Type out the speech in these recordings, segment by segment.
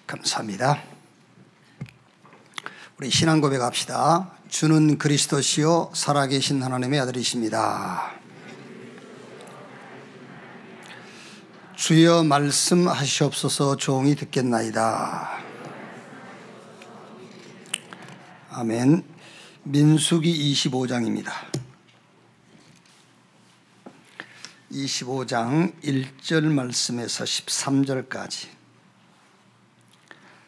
감사합니다. 우리 신앙 고백합시다. 주는 그리스도시요 살아계신 하나님의 아들이십니다. 주여 말씀하시옵소서. 종이 듣겠나이다. 아멘. 민수기 25장입니다. 25장 1절 말씀에서 13절까지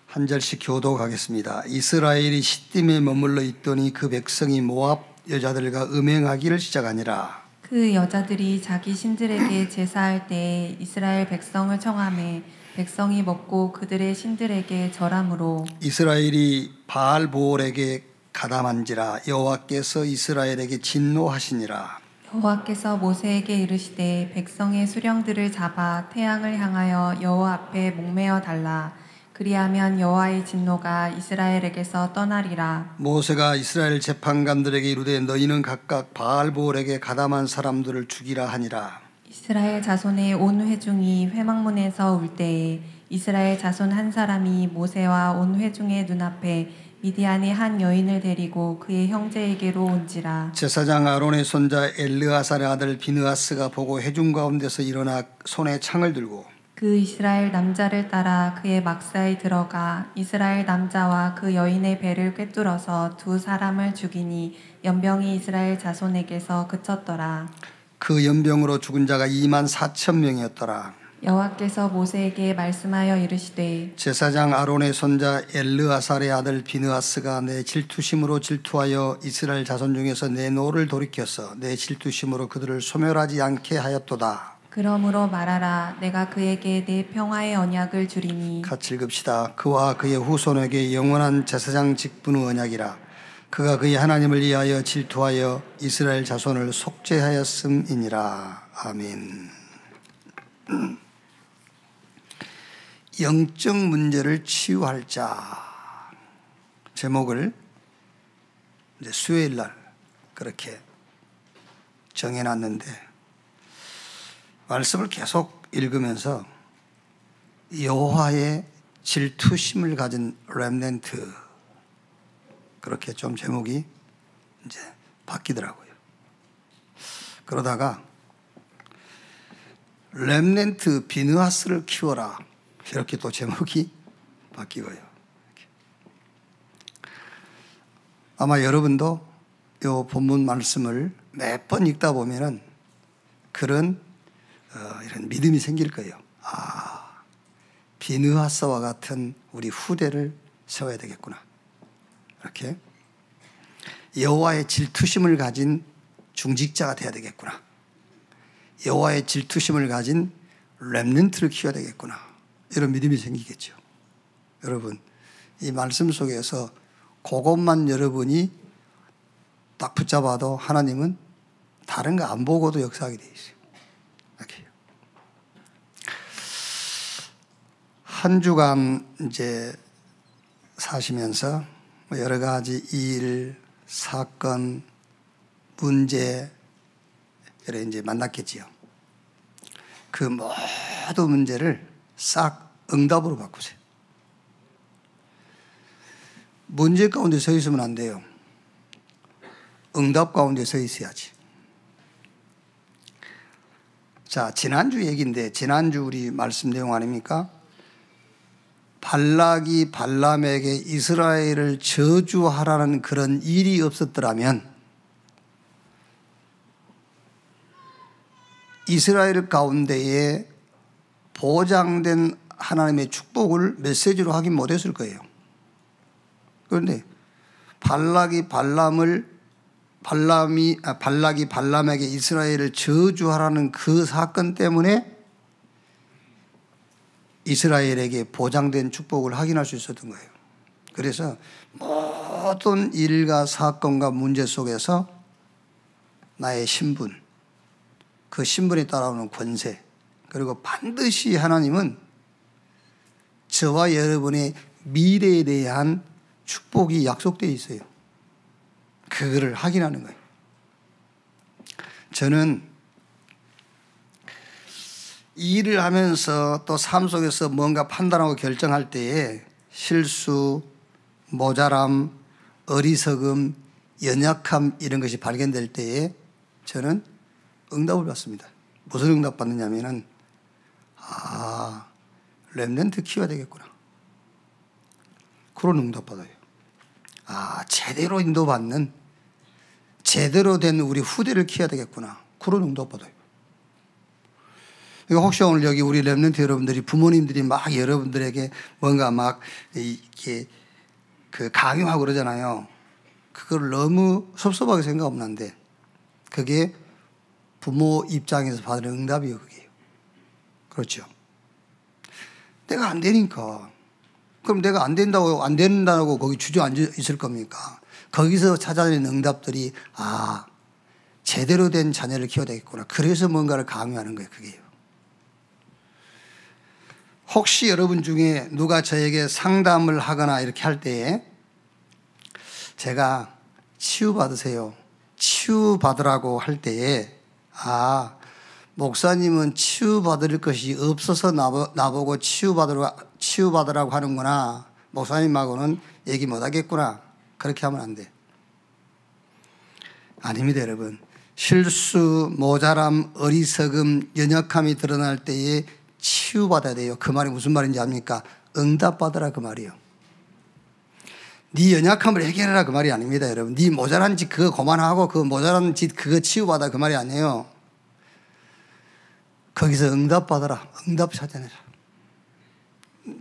한 절씩 교독하겠습니다. 이스라엘이 시딤에 머물러 있더니 그 백성이 모압 여자들과 음행하기를 시작하니라. 그 여자들이 자기 신들에게 제사할 때에 이스라엘 백성을 청하매 백성이 먹고 그들의 신들에게 절하므로 이스라엘이 바알보올에게 가담한지라. 여호와께서 이스라엘에게 진노하시니라. 여호와께서 모세에게 이르시되 백성의 수령들을 잡아 태양을 향하여 여호와 앞에 목매어 달라. 그리하면 여호와의 진노가 이스라엘에게서 떠나리라. 모세가 이스라엘 재판관들에게 이르되 너희는 각각 바알보올에게 가담한 사람들을 죽이라 하니라. 이스라엘 자손의 온 회중이 회막문에서 울 때에 이스라엘 자손 한 사람이 모세와 온 회중의 눈앞에 미디안의 한 여인을 데리고 그의 형제에게로 온지라. 제사장 아론의 손자 엘르아살의 아들 비느하스가 보고 회중 가운데서 일어나 손에 창을 들고 그 이스라엘 남자를 따라 그의 막사에 들어가 이스라엘 남자와 그 여인의 배를 꿰뚫어서 두 사람을 죽이니 연병이 이스라엘 자손에게서 그쳤더라. 그 연병으로 죽은 자가 24,000명이었더라. 여호와께서 모세에게 말씀하여 이르시되 제사장 아론의 손자 엘르아살의 아들 비느하스가 내 질투심으로 질투하여 이스라엘 자손 중에서 내 노를 돌이켜서 내 질투심으로 그들을 소멸하지 않게 하였도다. 그러므로 말하라. 내가 그에게 내 평화의 언약을 주리니. 같이 읽읍시다. 그와 그의 후손에게 영원한 제사장 직분의 언약이라. 그가 그의 하나님을 위하여 질투하여 이스라엘 자손을 속죄하였음이니라. 아멘. 영적 문제를 치유할 자. 제목을 이제 수요일 날 그렇게 정해놨는데 말씀을 계속 읽으면서 여호와의 질투심을 가진 렘넌트, 그렇게 좀 제목이 이제 바뀌더라고요. 그러다가 렘넌트 비느하스를 키워라, 이렇게 또 제목이 바뀌고요. 아마 여러분도 이 본문 말씀을 몇 번 읽다 보면은 그런 이런 믿음이 생길 거예요. 아, 비느하스와 같은 우리 후대를 세워야 되겠구나. 이렇게 여호와의 질투심을 가진 중직자가 돼야 되겠구나. 여호와의 질투심을 가진 렘넌트를 키워야 되겠구나. 이런 믿음이 생기겠죠. 여러분, 이 말씀 속에서 그것만 여러분이 딱 붙잡아도 하나님은 다른 거 안 보고도 역사하게 돼 있어요. 이렇게. 한 주간 이제 사시면서 여러 가지 일, 사건, 문제 를 이제 만났겠지요. 그 모든 문제를 싹 응답으로 바꾸세요. 문제 가운데 서 있으면 안 돼요. 응답 가운데 서 있어야지. 자, 지난주 얘기인데, 지난주 우리 말씀 내용 아닙니까? 발락이 발람에게 이스라엘을 저주하라는 그런 일이 없었더라면 이스라엘 가운데에 보장된 하나님의 축복을 메시지로 하긴 못했을 거예요. 그런데 발락이 발람에게 이스라엘을 저주하라는 그 사건 때문에 이스라엘에게 보장된 축복을 확인할 수 있었던 거예요. 그래서 모든 일과 사건과 문제 속에서 나의 신분, 그 신분에 따라오는 권세, 그리고 반드시 하나님은 저와 여러분의 미래에 대한 축복이 약속되어 있어요. 그거를 확인하는 거예요. 저는 일을 하면서 또 삶 속에서 뭔가 판단하고 결정할 때에 실수, 모자람, 어리석음, 연약함 이런 것이 발견될 때에 저는 응답을 받습니다. 무슨 응답 받느냐면은 렘넌트 키워야 되겠구나. 그런 응답 받아요. 제대로 인도받는 제대로 된 우리 후대를 키워야 되겠구나. 그런 응답 받아요. 혹시 오늘 여기 우리 렘넌트 여러분들이 부모님들이 막 여러분들에게 뭔가 막 이렇게 강요하고 그러잖아요. 그걸 너무 섭섭하게 생각하면 안 돼. 그게 부모 입장에서 받는 응답이에요, 그게. 그렇죠. 내가 안 되니까. 그럼 내가 안 된다고 거기 주저앉아 있을 겁니까? 거기서 찾아내는 응답들이, 제대로 된 자녀를 키워야 되겠구나. 그래서 뭔가를 강요하는 거예요, 그게요. 혹시 여러분 중에 누가 저에게 상담을 하거나 이렇게 할 때에 제가 치유받으세요. 치유받으라고 할 때에 목사님은 치유받을 것이 없어서 나보고 치유받으라고 하는구나. 목사님하고는 얘기 못 하겠구나. 그렇게 하면 안 돼. 아닙니다, 여러분. 실수, 모자람, 어리석음, 연약함이 드러날 때에 치유받아야 돼요. 그 말이 무슨 말인지 압니까? 응답받으라 그 말이에요. 네 연약함을 해결해라 그 말이 아닙니다, 여러분. 네 모자란 짓 그거 그만하고 그 모자란 짓 그거 치유받아 그 말이 아니에요. 거기서 응답받아라. 응답 찾아내라.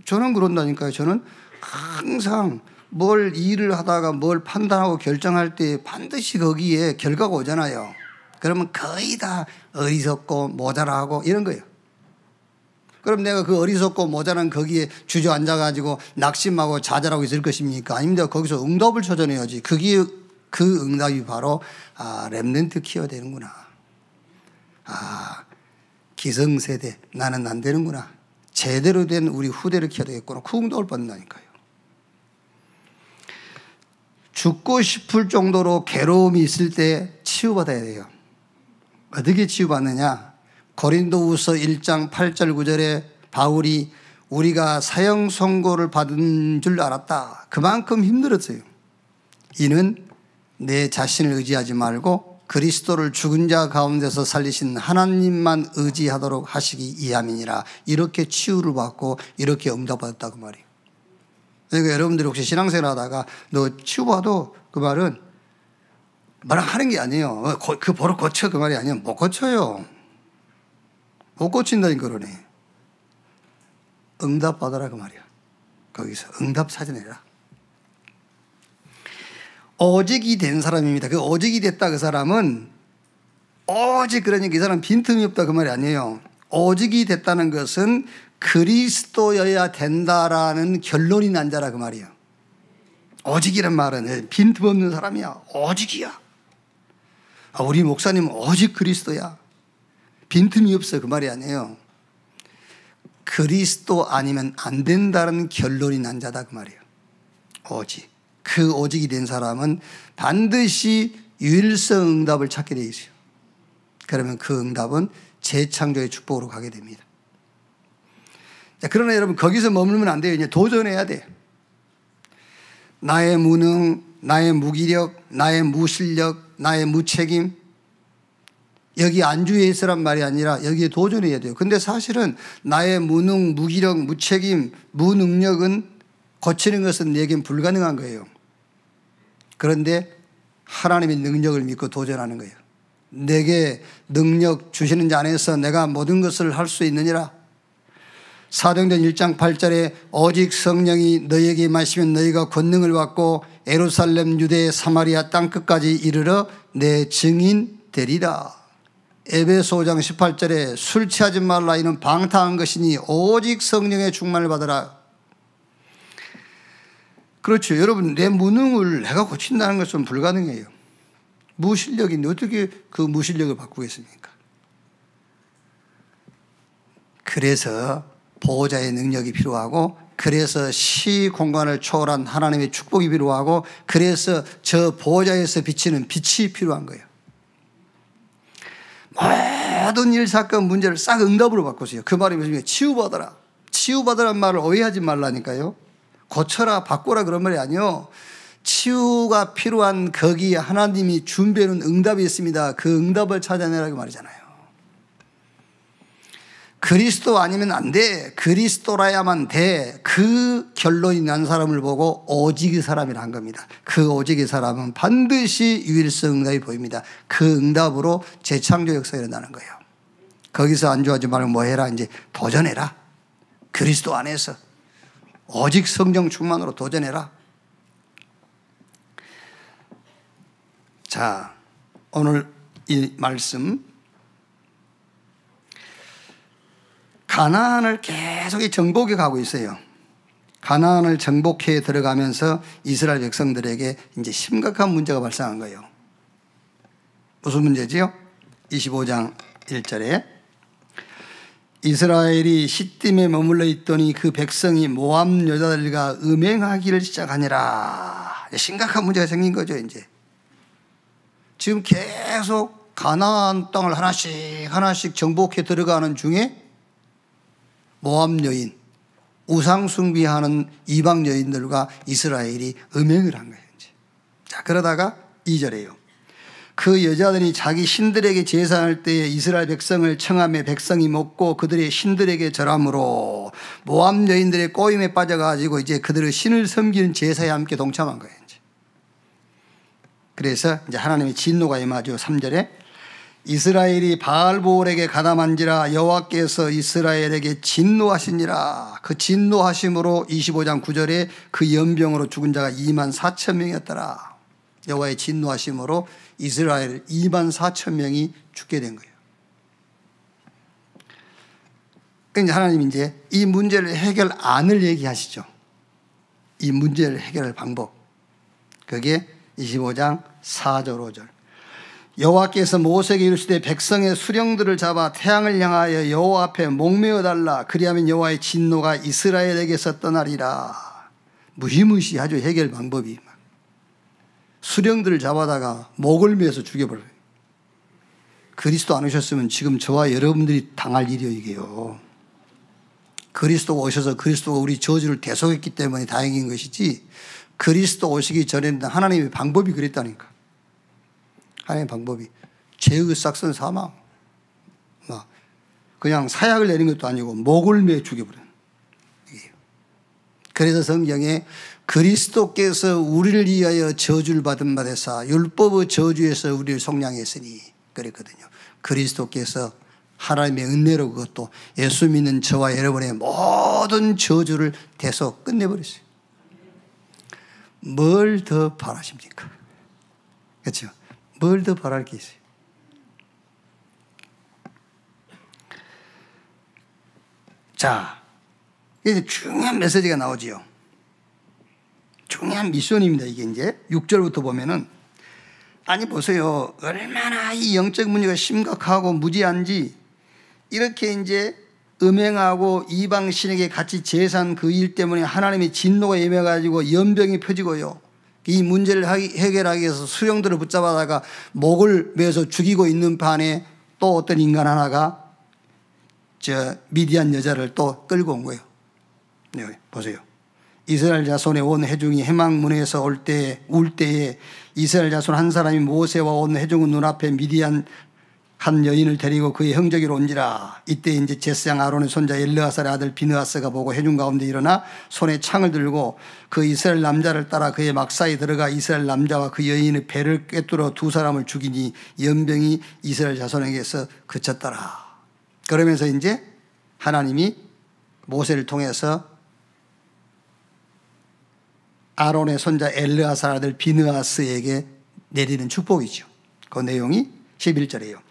저는 그런다니까요. 저는 항상 뭘 일을 하다가 뭘 판단하고 결정할 때 반드시 거기에 결과가 오잖아요. 그러면 거의 다 어리석고 모자라고 이런 거예요. 그럼 내가 그 어리석고 모자란 거기에 주저앉아가지고 낙심하고 좌절하고 있을 것입니까? 아닙니다. 거기서 응답을 찾아내야지. 그게 그 응답이 바로 렘넌트 키워야 되는구나. 기성세대 나는 안 되는구나. 제대로 된 우리 후대를 키워야 되겠구나. 그 응답을 받는다니까요. 죽고 싶을 정도로 괴로움이 있을 때 치유받아야 돼요. 어떻게 치유받느냐? 고린도후서 1장 8절 9절에 바울이 우리가 사형 선고를 받은 줄 알았다. 그만큼 힘들었어요. 이는 내 자신을 의지하지 말고 그리스도를 죽은 자 가운데서 살리신 하나님만 의지하도록 하시기 이함이니라. 이렇게 치유를 받고 이렇게 응답받았다 그 말이에요. 그러니까 여러분들이 혹시 신앙생활 하다가 너 치유받아 그 말은 하는 게 아니에요. 그 버릇 고쳐 그 말이 아니에요. 못 고쳐요. 못 고친다니까 그러네. 응답 받아라 그 말이야. 거기서 응답 찾아내라. 오직이 된 사람입니다. 그 오직이 됐다 그 사람은 오직 그러니까 이 사람 빈틈이 없다 그 말이 아니에요. 오직이 됐다는 것은 그리스도여야 된다라는 결론이 난 자라 그 말이에요. 오직이란 말은 빈틈 없는 사람이야. 오직이야. 우리 목사님은 오직 그리스도야. 빈틈이 없어 그 말이 아니에요. 그리스도 아니면 안 된다는 결론이 난 자다 그 말이에요. 오직. 그 오직이 된 사람은 반드시 유일성 응답을 찾게 되어 있어요. 그러면 그 응답은 재창조의 축복으로 가게 됩니다. 자, 그러나 여러분 거기서 머물면 안 돼요. 이제 도전해야 돼. 나의 무능, 나의 무기력, 나의 무실력, 나의 무책임 여기 안주해 있으란 말이 아니라 여기에 도전해야 돼요. 근데 사실은 나의 무능, 무기력, 무책임, 무능력은 고치는 것은 내겐 불가능한 거예요. 그런데 하나님의 능력을 믿고 도전하는 거예요. 내게 능력 주시는 자 안에서 내가 모든 것을 할 수 있느니라. 사도행전 1장 8절에 오직 성령이 너희에게 임하시면 너희가 권능을 받고 예루살렘, 유대, 사마리아 땅끝까지 이르러 내 증인 되리라. 에베소 5장 18절에 술 취하지 말라 이는 방탕한 것이니 오직 성령의 충만을 받으라. 그렇죠. 여러분 내 무능을 내가 고친다는 것은 불가능해요. 무실력인데 어떻게 그 무실력을 바꾸겠습니까? 그래서 보호자의 능력이 필요하고 그래서 시 공간을 초월한 하나님의 축복이 필요하고 그래서 저 보호자에서 비치는 빛이 필요한 거예요. 모든 일, 사건, 문제를 싹 응답으로 바꾸세요. 그 말이 무슨 치유받아라. 치유받으란 말을 오해하지 말라니까요. 고쳐라 바꾸라 그런 말이 아니요. 치유가 필요한 거기에 하나님이 준비해놓은 응답이 있습니다. 그 응답을 찾아내라고 말이잖아요. 그리스도 아니면 안 돼. 그리스도라야만 돼. 그 결론이 난 사람을 보고 오직의 사람이라 한 겁니다. 그 오직의 사람은 반드시 유일성 응답이 보입니다. 그 응답으로 재창조 역사가 일어나는 거예요. 거기서 안주하지 말고 뭐 해라? 이제 도전해라. 그리스도 안에서 오직 성령 충만으로 도전해라. 자, 오늘 이 말씀 가나안을 계속 정복해 가고 있어요. 가나안을 정복해 들어가면서 이스라엘 백성들에게 이제 심각한 문제가 발생한 거예요. 무슨 문제지요? 25장 1절에 이스라엘이 시딤에 머물러 있더니 그 백성이 모압 여자들과 음행하기를 시작하니라. 심각한 문제가 생긴 거죠. 이제 지금 계속 가나안 땅을 하나씩 정복해 들어가는 중에 모압 여인, 우상 숭배하는 이방 여인들과 이스라엘이 음행을 한 거예요. 이제. 자, 그러다가 2절에요. 그 여자들이 자기 신들에게 제사할 때에 이스라엘 백성을 청하며 백성이 먹고 그들의 신들에게 절함으로 모압 여인들의 꼬임에 빠져가지고 이제 그들의 신을 섬기는 제사에 함께 동참한 거예요. 이제. 그래서 이제 하나님의 진노가 임하죠. 3절에 이스라엘이 바알보올에게 가담한지라 여호와께서 이스라엘에게 진노하시니라. 그 진노하심으로 25장 9절에 그 연병으로 죽은 자가 2만 4천 명이었더라. 여호와의 진노하심으로 이스라엘 2만 4천 명이 죽게 된 거예요. 그러니까 하나님이 이제 이 문제를 해결안을 얘기하시죠. 이 문제를 해결할 방법. 그게 25장 4절 5절. 여호와께서 모세에게 이르시되 백성의 수령들을 잡아 태양을 향하여 여호와 앞에 목매어 달라. 그리하면 여호와의 진노가 이스라엘에게서 떠나리라. 무시무시하죠. 해결 방법이. 수령들을 잡아다가 목을 매서 죽여버려요. 그리스도 안 오셨으면 지금 저와 여러분들이 당할 일이요 이게요. 그리스도가 오셔서 그리스도가 우리 저주를 대속했기 때문에 다행인 것이지, 그리스도 오시기 전에는 하나님의 방법이 그랬다니까. 하나님의 방법이 죄의 싹선 사망, 그냥 사약을 내린 것도 아니고 목을 매 죽여버려요. 그래서 성경에 그리스도께서 우리를 위하여 저주를 받은 바 되사 율법의 저주에서 우리를 속량했으니 그랬거든요. 그리스도께서 하나님의 은혜로 그것도 예수 믿는 저와 여러분의 모든 저주를 대속 끝내버렸어요. 뭘 더 바라십니까? 그렇죠? 뭘 더 바랄 게 있어요? 자, 이제 중요한 메시지가 나오지요. 중요한 미션입니다. 이게 이제 6절부터 보면은, 아니 보세요. 얼마나 이 영적 문제가 심각하고 무지한지, 이렇게 이제 음행하고 이방 신에게 같이 제사한 그 일 때문에 하나님의 진노가 임해가지고 연병이 펴지고요. 이 문제를 해결하기 위해서 수령들을 붙잡아다가 목을 매서 죽이고 있는 반에 또 어떤 인간 하나가 미디안 여자를 또 끌고 온 거예요. 네, 보세요. 이스라엘 자손의 온 회중이 해망문에서 울 때에 이스라엘 자손 한 사람이 모세와 온 회중의 눈앞에 미디안 한 여인을 데리고 그의 형제에게로 온지라. 이때 이제 제사장 아론의 손자 엘르아살의 아들 비느하스가 보고 회중 가운데 일어나 손에 창을 들고 그 이스라엘 남자를 따라 그의 막사에 들어가 이스라엘 남자와 그 여인의 배를 꿰뚫어 두 사람을 죽이니 연병이 이스라엘 자손에게서 그쳤더라. 그러면서 이제 하나님이 모세를 통해서 아론의 손자 엘르아살 아들 비느하스에게 내리는 축복이죠. 그 내용이 11절이에요.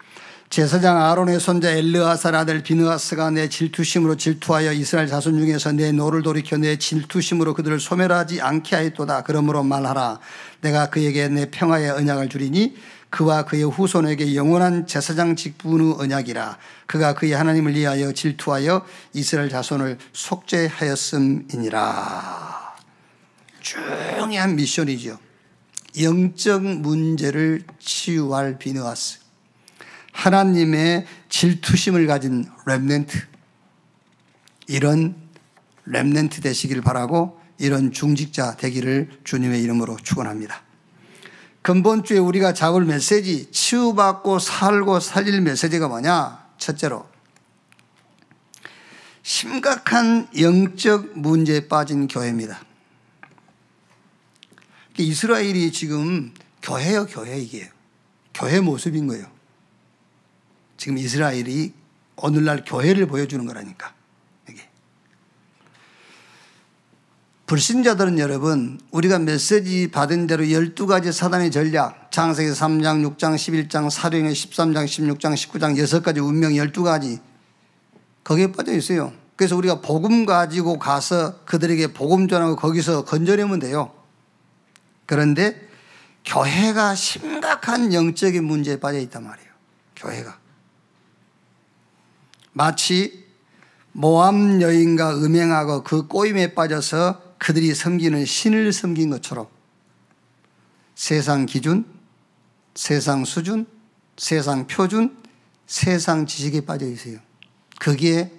제사장 아론의 손자 엘르아살 아들 비느하스가 내 질투심으로 질투하여 이스라엘 자손 중에서 내 노를 돌이켜 내 질투심으로 그들을 소멸하지 않게 하였도다. 그러므로 말하라. 내가 그에게 내 평화의 언약을 주리니 그와 그의 후손에게 영원한 제사장 직분의 언약이라. 그가 그의 하나님을 위하여 질투하여 이스라엘 자손을 속죄하였음이니라. 중요한 미션이죠. 영적 문제를 치유할 비느하스. 하나님의 질투심을 가진 렘넌트, 이런 렘넌트 되시길 바라고 이런 중직자 되기를 주님의 이름으로 축원합니다. 근본주에 우리가 잡을 메시지, 치유받고 살고 살릴 메시지가 뭐냐? 첫째로 심각한 영적 문제에 빠진 교회입니다. 이스라엘이 지금 교회요, 교회 이게. 교회 모습인 거예요. 지금 이스라엘이 오늘날 교회를 보여주는 거라니까. 이게. 불신자들은 여러분, 우리가 메시지 받은 대로 12가지 사단의 전략, 창세기 3장, 6장, 11장, 사도행전 13장, 16장, 19장 6가지 운명 12가지 거기에 빠져 있어요. 그래서 우리가 복음 가지고 가서 그들에게 복음 전하고 거기서 건져내면 돼요. 그런데 교회가 심각한 영적인 문제에 빠져 있단 말이에요. 교회가. 마치 모함 여인과 음행하고 그 꼬임에 빠져서 그들이 섬기는 신을 섬긴 것처럼 세상 기준, 세상 수준, 세상 표준, 세상 지식에 빠져 있어요. 그게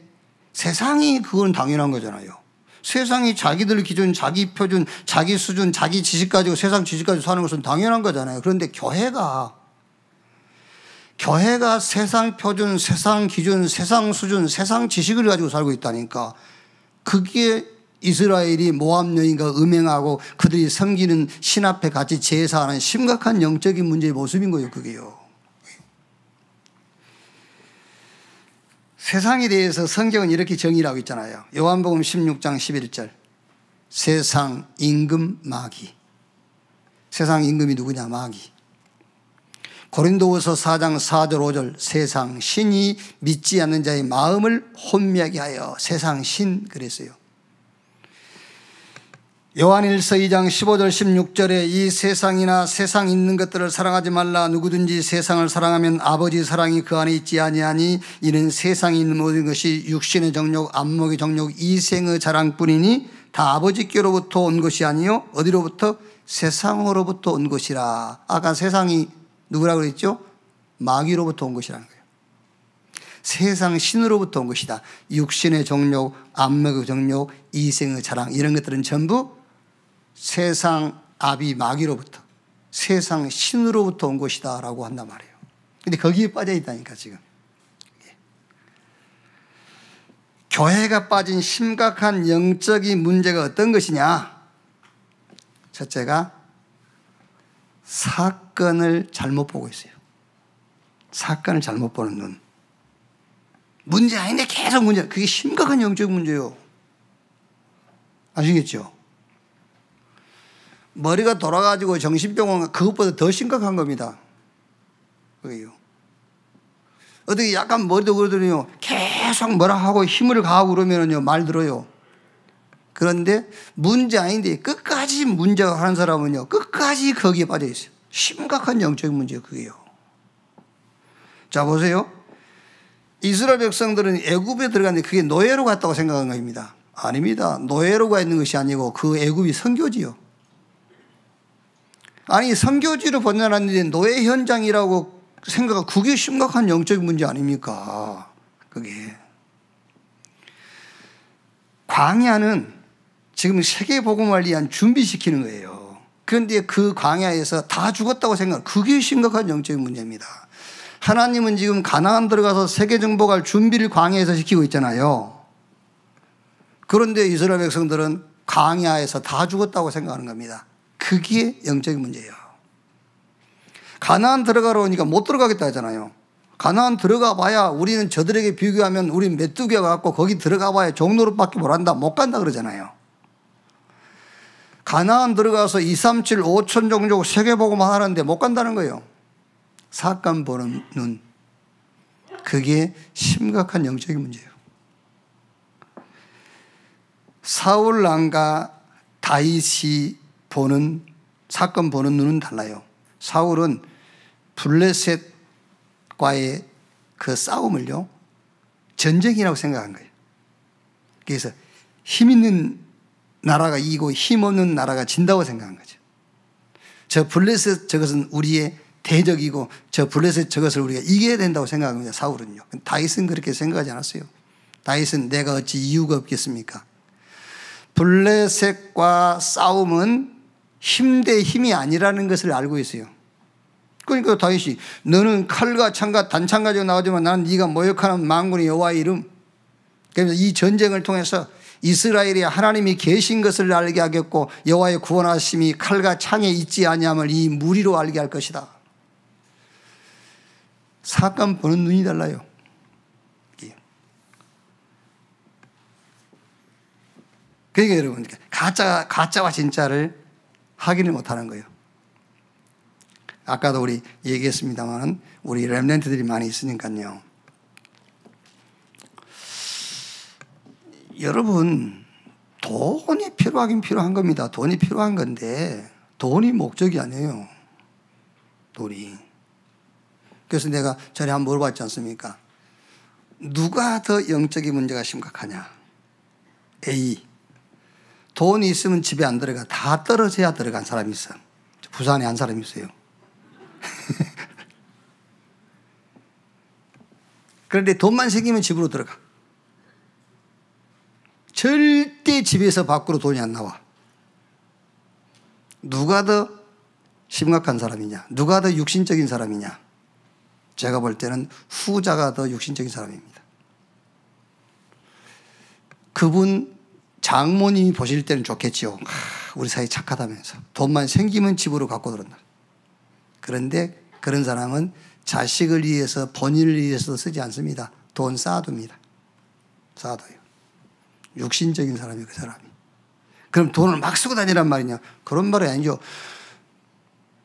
세상이 그건 당연한 거잖아요. 세상이 자기들 기준, 자기 표준, 자기 수준, 자기 지식 가지고 세상 지식 가지고 사는 것은 당연한 거잖아요. 그런데 교회가 세상 표준, 세상 기준, 세상 수준, 세상 지식을 가지고 살고 있다니까. 그게 이스라엘이 모함 여인과 음행하고 그들이 섬기는 신 앞에 같이 제사하는 심각한 영적인 문제의 모습인 거예요. 그게요. 세상에 대해서 성경은 이렇게 정의를 하고 있잖아요. 요한복음 16장 11절. 세상 임금 마귀. 세상 임금이 누구냐? 마귀. 고린도후서 4장 4절 5절. 세상 신이 믿지 않는 자의 마음을 혼미하게 하여. 세상 신 그랬어요. 요한일서 2장 15절 16절에 이 세상이나 세상 있는 것들을 사랑하지 말라. 누구든지 세상을 사랑하면 아버지 사랑이 그 안에 있지 아니하니 이는 세상에 있는 모든 것이 육신의 정욕, 안목의 정욕, 이생의 자랑뿐이니 다 아버지께로부터 온 것이 아니요 어디로부터? 세상으로부터 온 것이라. 아까 세상이 누구라고 그랬죠? 마귀로부터 온 것이라는 거예요. 세상 신으로부터 온 것이다. 육신의 정욕, 안목의 정욕, 이생의 자랑 이런 것들은 전부 세상 아비 마귀로부터 세상 신으로부터 온 것이다 라고 한단 말이에요. 근데 거기에 빠져 있다니까 지금. 교회가 빠진 심각한 영적인 문제가 어떤 것이냐? 첫째가 사건을 잘못 보고 있어요. 사건을 잘못 보는 눈. 문제 아닌데 계속 문제. 그게 심각한 영적 문제예요. 아시겠죠? 머리가 돌아가지고 정신병원 그것보다 더 심각한 겁니다. 그게요. 어떻게 약간 머리도 그러더니요 계속 뭐라 하고 힘을 가하고 그러면요 말 들어요. 그런데 문제 아닌데 끝까지 문제가 하는 사람은요 끝까지 거기에 빠져 있어요. 심각한 영적 문제예요. 그게요. 자 보세요. 이스라엘 백성들은 애굽에 들어갔는데 그게 노예로 갔다고 생각한 겁니다. 아닙니다. 노예로 가 있는 것이 아니고 그 애굽이 선교지요. 아니 선교지로 번져났는데 노예 현장이라고 생각하고 그게 심각한 영적 문제 아닙니까? 그게. 광야는 지금 세계복음을 위한 준비시키는 거예요. 그런데 그 광야에서 다 죽었다고 생각하는 그게 심각한 영적 문제입니다. 하나님은 지금 가나안 들어가서 세계 정복할 준비를 광야에서 시키고 있잖아요. 그런데 이스라엘 백성들은 광야에서 다 죽었다고 생각하는 겁니다. 그게 영적인 문제예요. 가나안 들어가러 오니까 못 들어가겠다 하잖아요. 가나안 들어가 봐야 우리는 저들에게 비교하면 우린 메뚜기가 갖고 거기 들어가 봐야 종노릇밖에 못 한다. 못 간다 그러잖아요. 가나안 들어가서 237, 5천 종족 세계복음만 하는데 못 간다는 거예요. 사건 보는 눈. 그게 심각한 영적인 문제예요. 사울 왕과 다윗이 보는 사건 보는 눈은 달라요. 사울은 블레셋과의 그 싸움을요 전쟁이라고 생각한 거예요. 그래서 힘 있는 나라가 이기고 힘 없는 나라가 진다고 생각한 거죠. 저 블레셋 저것은 우리의 대적이고 저 블레셋 저것을 우리가 이겨야 된다고 생각합니다. 사울은요. 다윗은 그렇게 생각하지 않았어요. 다윗은 내가 어찌 이유가 없겠습니까? 블레셋과 싸움은 힘 대 힘이 아니라는 것을 알고 있어요. 그러니까 다윗이 너는 칼과 창과 단창 가지고 나오지만 나는 네가 모욕하는 만군의 여호와의 이름. 그래서 이 전쟁을 통해서 이스라엘이 하나님이 계신 것을 알게 하겠고 여호와의 구원하심이 칼과 창에 있지 아니함을 이 무리로 알게 할 것이다. 사건 보는 눈이 달라요. 그러니까 여러분 가짜와 진짜를 확인을 못하는 거예요. 아까도 우리 얘기했습니다만 우리 렘넌트들이 많이 있으니까요. 여러분 돈이 필요하긴 필요한 겁니다. 돈이 필요한 건데 돈이 목적이 아니에요. 돈이. 그래서 내가 전에 한번 물어봤지 않습니까? 누가 더 영적인 문제가 심각하냐? A. 돈이 있으면 집에 안 들어가. 다 떨어져야 들어간 사람이 있어. 부산에 한 사람이 있어요. 그런데 돈만 생기면 집으로 들어가. 절대 집에서 밖으로 돈이 안 나와. 누가 더 심각한 사람이냐? 누가 더 육신적인 사람이냐? 제가 볼 때는 후자가 더 육신적인 사람입니다. 그분 장모님이 보실 때는 좋겠지요. 우리 사이 착하다면서. 돈만 생기면 집으로 갖고 들어온다. 그런데 그런 사람은 자식을 위해서 본인을 위해서 쓰지 않습니다. 돈 쌓아둡니다. 쌓아둬요. 육신적인 사람이에요, 그 사람이. 그럼 돈을 막 쓰고 다니란 말이냐? 그런 말이 아니죠.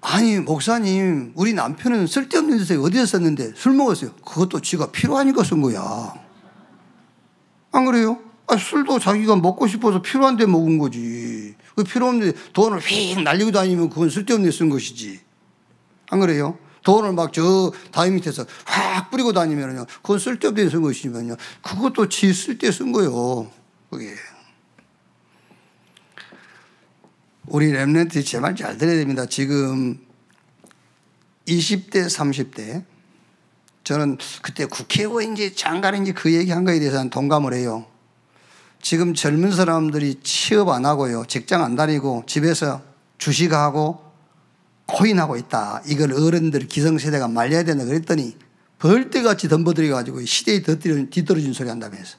아니 목사님 우리 남편은 쓸데없는 데서 어디서 썼는데 술 먹었어요. 그것도 지가 필요하니까 쓴 거야. 안 그래요? 술도 자기가 먹고 싶어서 필요한 데 먹은 거지. 그 필요 없는데 돈을 휙 날리고 다니면 그건 쓸데없는 데 쓴 것이지. 안 그래요? 돈을 막 저 다리 밑에서 확 뿌리고 다니면요, 그건 쓸데없는 데 쓴 것이면요, 그것도 지 쓸데 쓴 거예요. 그게. 우리 렘넌트 제 말 잘 들어야 됩니다. 지금 20대, 30대. 저는 그때 국회의원인지 장관인지 그 얘기한 거에 대해서는 동감을 해요. 지금 젊은 사람들이 취업 안 하고요, 직장 안 다니고 집에서 주식하고 코인하고 있다. 이걸 어른들 기성세대가 말려야 된다 그랬더니 벌떼같이 덤벼들어가지고 시대에 뒤떨어진 소리 한다면서.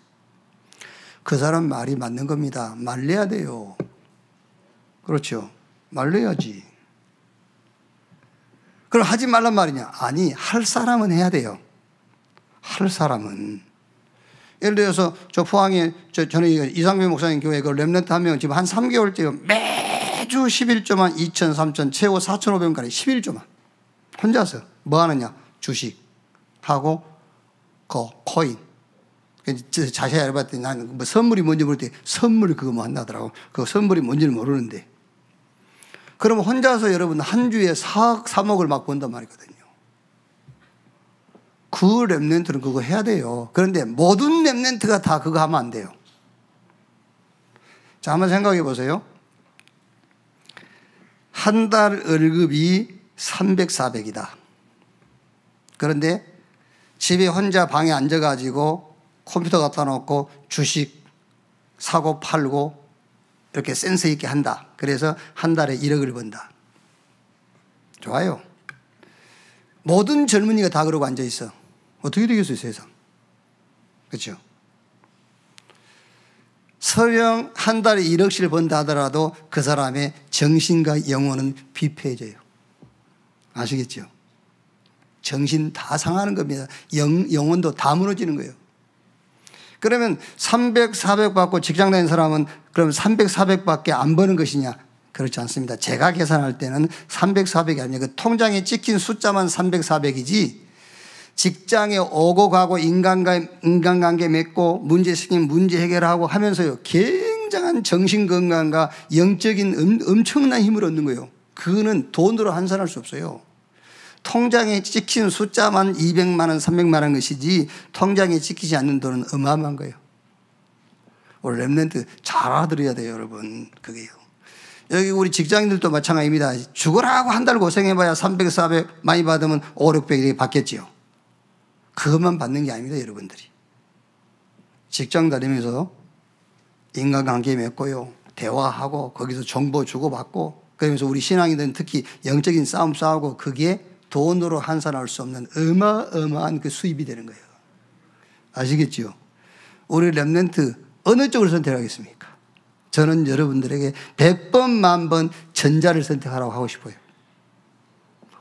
그 사람 말이 맞는 겁니다. 말려야 돼요. 그렇죠. 말려야지. 그럼 하지 말란 말이냐? 아니, 할 사람은 해야 돼요. 할 사람은. 예를 들어서 저 포항에 저는 이상규 목사님 교회 그 렘넌트 한 명 지금 한 3개월째 매주 11조만 2천, 3천, 최고 4,500원까지 11조만 혼자서 뭐 하느냐? 주식하고 코인. 자세히 알아봤더니 나는 뭐 선물이 뭔지 모를 때 선물 그거 뭐 한다더라고. 그 선물이 뭔지는 모르는데. 그러면 혼자서 여러분 한 주에 4억, 3억을 막 번단 말이거든요. 그 렘넌트는 그거 해야 돼요. 그런데 모든 렘넌트가 다 그거 하면 안 돼요. 자, 한번 생각해 보세요. 한 달 월급이 300, 400이다. 그런데 집에 혼자 방에 앉아가지고 컴퓨터 갖다 놓고 주식 사고 팔고 이렇게 센스 있게 한다. 그래서 한 달에 1억을 번다. 좋아요. 모든 젊은이가 다 그러고 앉아 있어. 어떻게 되겠어요, 세상? 그렇죠? 설령 한 달에 1억씩 번다 하더라도 그 사람의 정신과 영혼은 비폐해져요. 아시겠죠? 정신 다 상하는 겁니다. 영혼도 다 무너지는 거예요. 그러면 300, 400 받고 직장 다니는 사람은 그럼 300, 400밖에 안 버는 것이냐? 그렇지 않습니다. 제가 계산할 때는 300, 400이 아니라 그 통장에 찍힌 숫자만 300, 400이지 직장에 오고 가고 인간관계 맺고 문제 생기면 문제 해결하고 하면서요, 굉장한 정신건강과 영적인 엄청난 힘을 얻는 거예요. 그거는 돈으로 환산할 수 없어요. 통장에 찍힌 숫자만 200만 원, 300만 원 것이지 통장에 찍히지 않는 돈은 어마어마한 거예요. 우리 렘넌트 잘 알아들어야 돼요, 여러분. 그게요. 여기 우리 직장인들도 마찬가지입니다. 죽으라고 한 달 고생해봐야 300, 400 많이 받으면 5, 600 이렇게 받겠지요. 그것만 받는 게 아닙니다, 여러분들이. 직장 다니면서 인간관계 맺고요, 대화하고 거기서 정보 주고받고 그러면서 우리 신앙인들은 특히 영적인 싸움 싸우고 그게 돈으로 환산할 수 없는 어마어마한 그 수입이 되는 거예요. 아시겠죠? 우리 렘넌트 어느 쪽을 선택하겠습니까? 저는 여러분들에게 100번 만번 전자를 선택하라고 하고 싶어요.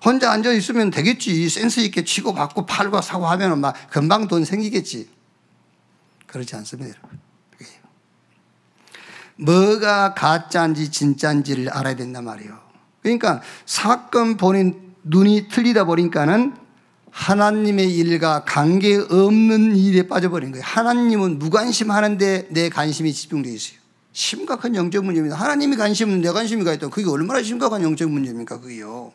혼자 앉아 있으면 되겠지. 센스 있게 치고 받고 팔고 사고 하면 막 금방 돈 생기겠지. 그렇지 않습니다, 여러분. 뭐가 가짜인지 진짜인지를 알아야 된단 말이에요. 그러니까 사건 보는 눈이 틀리다 보니까는 하나님의 일과 관계없는 일에 빠져버린 거예요. 하나님은 무관심하는데 내 관심이 집중되어 있어요. 심각한 영적 문제입니다. 하나님이 관심 없는 내 관심이 가 있다고 그게 얼마나 심각한 영적 문제입니까, 그게요.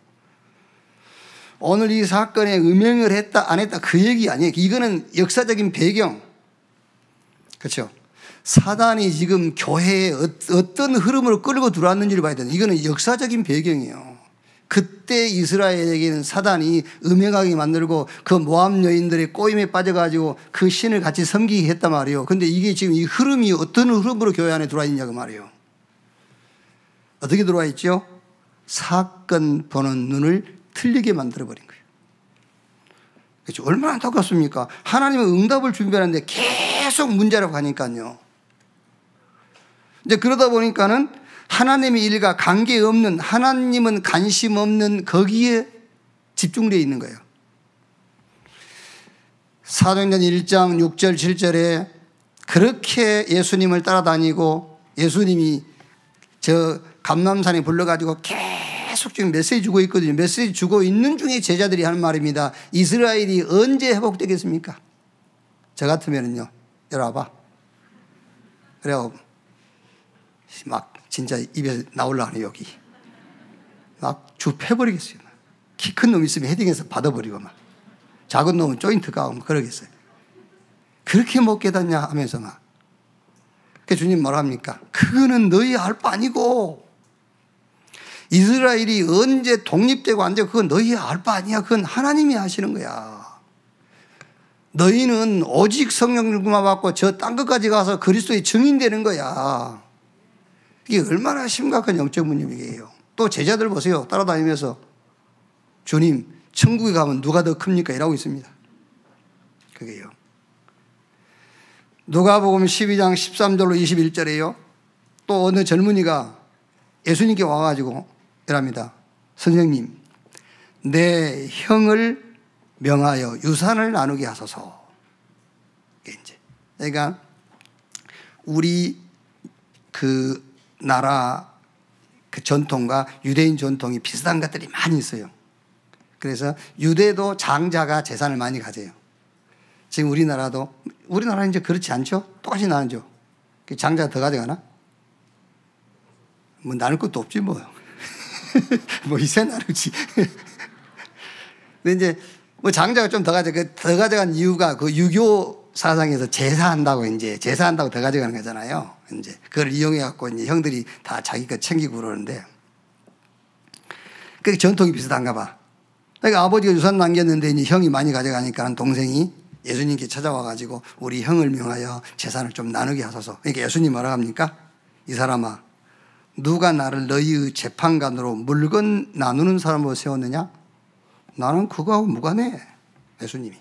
오늘 이 사건에 음행을 했다 안 했다 그 얘기 아니에요. 이거는 역사적인 배경. 그렇죠? 사단이 지금 교회에 어떤 흐름으로 끌고 들어왔는지를 봐야 되는, 이거는 역사적인 배경이에요. 그때 이스라엘에게는 사단이 음행하게 만들고 그 모압 여인들의 꼬임에 빠져가지고 그 신을 같이 섬기게 했단 말이에요. 근데 이게 지금 이 흐름이 어떤 흐름으로 교회 안에 들어와 있냐고 말이에요. 어떻게 들어와 있죠? 사건 보는 눈을 틀리게 만들어버린 거예요. 그렇죠? 얼마나 안타깝습니까? 하나님은 응답을 준비하는데 계속 문제라고 하니까요. 이제 그러다 보니까는 하나님의 일과 관계없는, 하나님은 관심 없는 거기에 집중되어 있는 거예요. 사도행전 1장 6절 7절에 그렇게 예수님을 따라다니고 예수님이 저 감람산에 불러가지고 계속 지금 메시지 주고 있거든요. 메시지 주고 있는 중에 제자들이 하는 말입니다. 이스라엘이 언제 회복되겠습니까? 저 같으면은요, 이리 와봐. 그래요. 막 진짜 입에 나오려고 여기. 막 주 패버리겠어요. 키 큰 놈 있으면 헤딩해서 받아버리고 막. 작은 놈은 조인트 가고 그러겠어요. 그렇게 못 깨닫냐 하면서 막. 그 주님 뭐라 합니까? 그거는 너희 알 바 아니고 이스라엘이 언제 독립되고 안 되고 그건 너희 알 바 아니야. 그건 하나님이 하시는 거야. 너희는 오직 성령을 받고 저 딴 것까지 가서 그리스도의 증인되는 거야. 이게 얼마나 심각한 영적 문제이에요. 또 제자들 보세요. 따라다니면서 주님 천국에 가면 누가 더 큽니까? 이라고 있습니다. 그게요. 누가복음 12장 13절로 21절에요. 또 어느 젊은이가 예수님께 와가지고 이랍니다. 선생님, 내 형을 명하여 유산을 나누게 하소서. 이제 그러니까 우리 그 나라 그 전통과 유대인 전통이 비슷한 것들이 많이 있어요. 그래서 유대도 장자가 재산을 많이 가져요. 지금 우리나라는 이제 그렇지 않죠? 똑같이 나누죠. 장자가 더 가져가나? 뭐 나눌 것도 없지 뭐. 뭐 이세 나누지. 근데 이제 뭐 장자가 좀 더 가져간 이유가 그 유교 사상에서 제사한다고 더 가져가는 거잖아요. 이제 그걸 이용해 갖고 이제 형들이 다 자기 거 챙기고 그러는데, 그 전통이 비슷한가 봐. 그러니까 아버지가 유산 남겼는데 이제 형이 많이 가져가니까 동생이 예수님께 찾아와 가지고 우리 형을 명하여 재산을 좀 나누게 하소서. 그러니까 예수님 뭐라 합니까? 이 사람아, 누가 나를 너희의 재판관으로 물건 나누는 사람으로 세웠느냐? 나는 그거하고 무관해. 예수님이.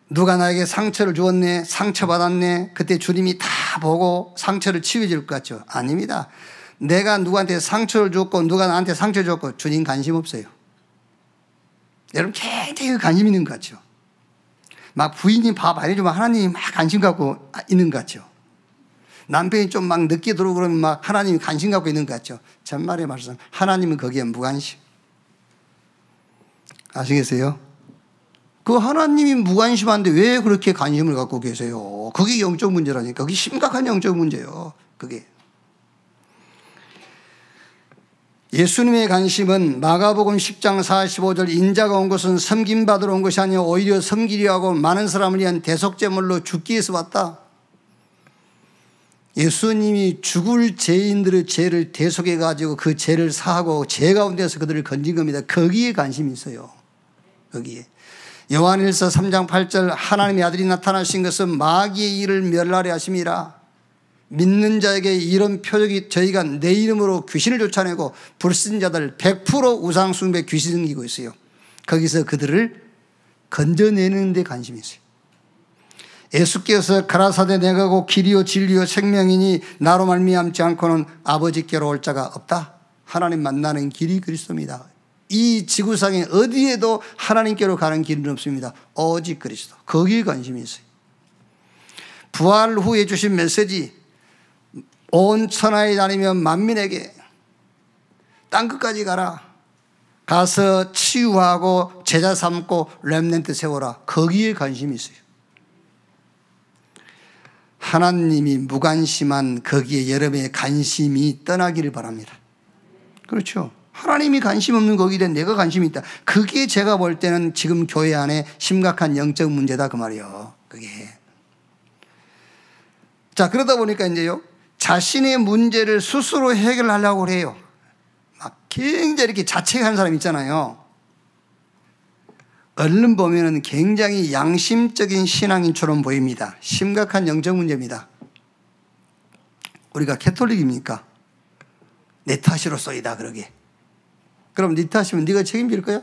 누가 나에게 상처를 주었네, 상처받았네, 그때 주님이 다 보고 상처를 치유해 줄 것 같죠? 아닙니다. 내가 누구한테 상처를 줬고 누가 나한테 상처를 줬고 주님 관심 없어요. 여러분 굉장히 관심 있는 것 같죠? 막 부인이 밥 안 해주면 하나님이 막 관심 갖고 있는 것 같죠? 남편이 좀 막 늦게 들어오고 그러면 막 하나님이 관심 갖고 있는 것 같죠? 전말의 말씀, 하나님은 거기에 무관심. 아시겠어요? 그 하나님이 무관심한데 왜 그렇게 관심을 갖고 계세요? 그게 영적 문제라니까. 그게 심각한 영적 문제예요. 그게. 예수님의 관심은 마가복음 10장 45절 인자가 온 것은 섬김받으러 온 것이 아니라 오히려 섬기려 하고 많은 사람을 위한 대속제물로 죽기 위해서 왔다. 예수님이 죽을 죄인들의 죄를 대속해 가지고 그 죄를 사하고 죄 가운데서 그들을 건진 겁니다. 거기에 관심이 있어요. 거기에. 요한일서 3장 8절 하나님의 아들이 나타나신 것은 마귀의 일을 멸하려 하심이라. 믿는 자에게 이런 표적이 저희가 내 이름으로 귀신을 쫓아내고 불신자들 100% 우상숭배 귀신 생기고 있어요. 거기서 그들을 건져내는 데 관심이 있어요. 예수께서 가라사대 내가 곧 길이요 진리요 생명이니 나로 말미암지 않고는 아버지께로 올 자가 없다. 하나님 만나는 길이 그리스도입니다. 이 지구상에 어디에도 하나님께로 가는 길은 없습니다. 오직 그리스도. 거기에 관심이 있어요. 부활 후에 주신 메시지, 온 천하에 다니면 만민에게 땅끝까지 가라. 가서 치유하고 제자 삼고 렘넌트 세워라. 거기에 관심이 있어요. 하나님이 무관심한 거기에 여러분의 관심이 떠나기를 바랍니다. 그렇죠. 하나님이 관심 없는 거기에 대해 내가 관심이 있다. 그게 제가 볼 때는 지금 교회 안에 심각한 영적 문제다 그 말이에요. 그게. 자, 그러다 보니까 이제요, 자신의 문제를 스스로 해결하려고 해요. 막 굉장히 이렇게 자책하는 사람 있잖아요. 얼른 보면은 굉장히 양심적인 신앙인처럼 보입니다. 심각한 영적 문제입니다. 우리가 캐톨릭입니까? 내 탓이로소이다 그러게. 그럼 네 탓이면 네가 책임질 거야?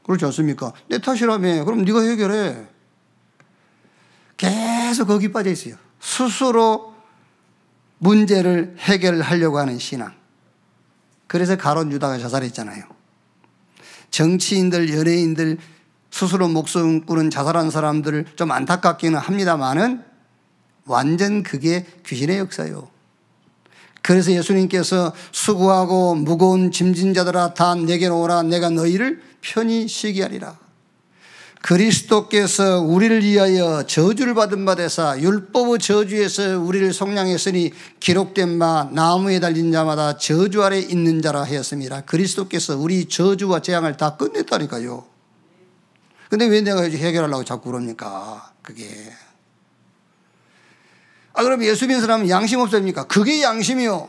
그렇지 않습니까? 내 탓이라며. 그럼 네가 해결해. 계속 거기 빠져 있어요. 스스로 문제를 해결하려고 하는 신앙. 그래서 가룟 유다가 자살했잖아요. 정치인들, 연예인들 스스로 목숨 끊은 자살한 사람들을 좀 안타깝기는 합니다만은 완전 그게 귀신의 역사예요. 그래서 예수님께서 수고하고 무거운 짐진 자들아 다 내게로 오라. 내가 너희를 편히 쉬게 하리라. 그리스도께서 우리를 위하여 저주를 받은 바 되사 율법의 저주에서 우리를 속량했으니 기록된 바 나무에 달린 자마다 저주 아래 있는 자라 하였습니다. 그리스도께서 우리 저주와 재앙을 다 끝냈다니까요. 근데 왜 내가 이제 해결하려고 자꾸 그럽니까? 그게. 그럼 예수 믿는 사람은 양심 없습니까? 그게 양심이요.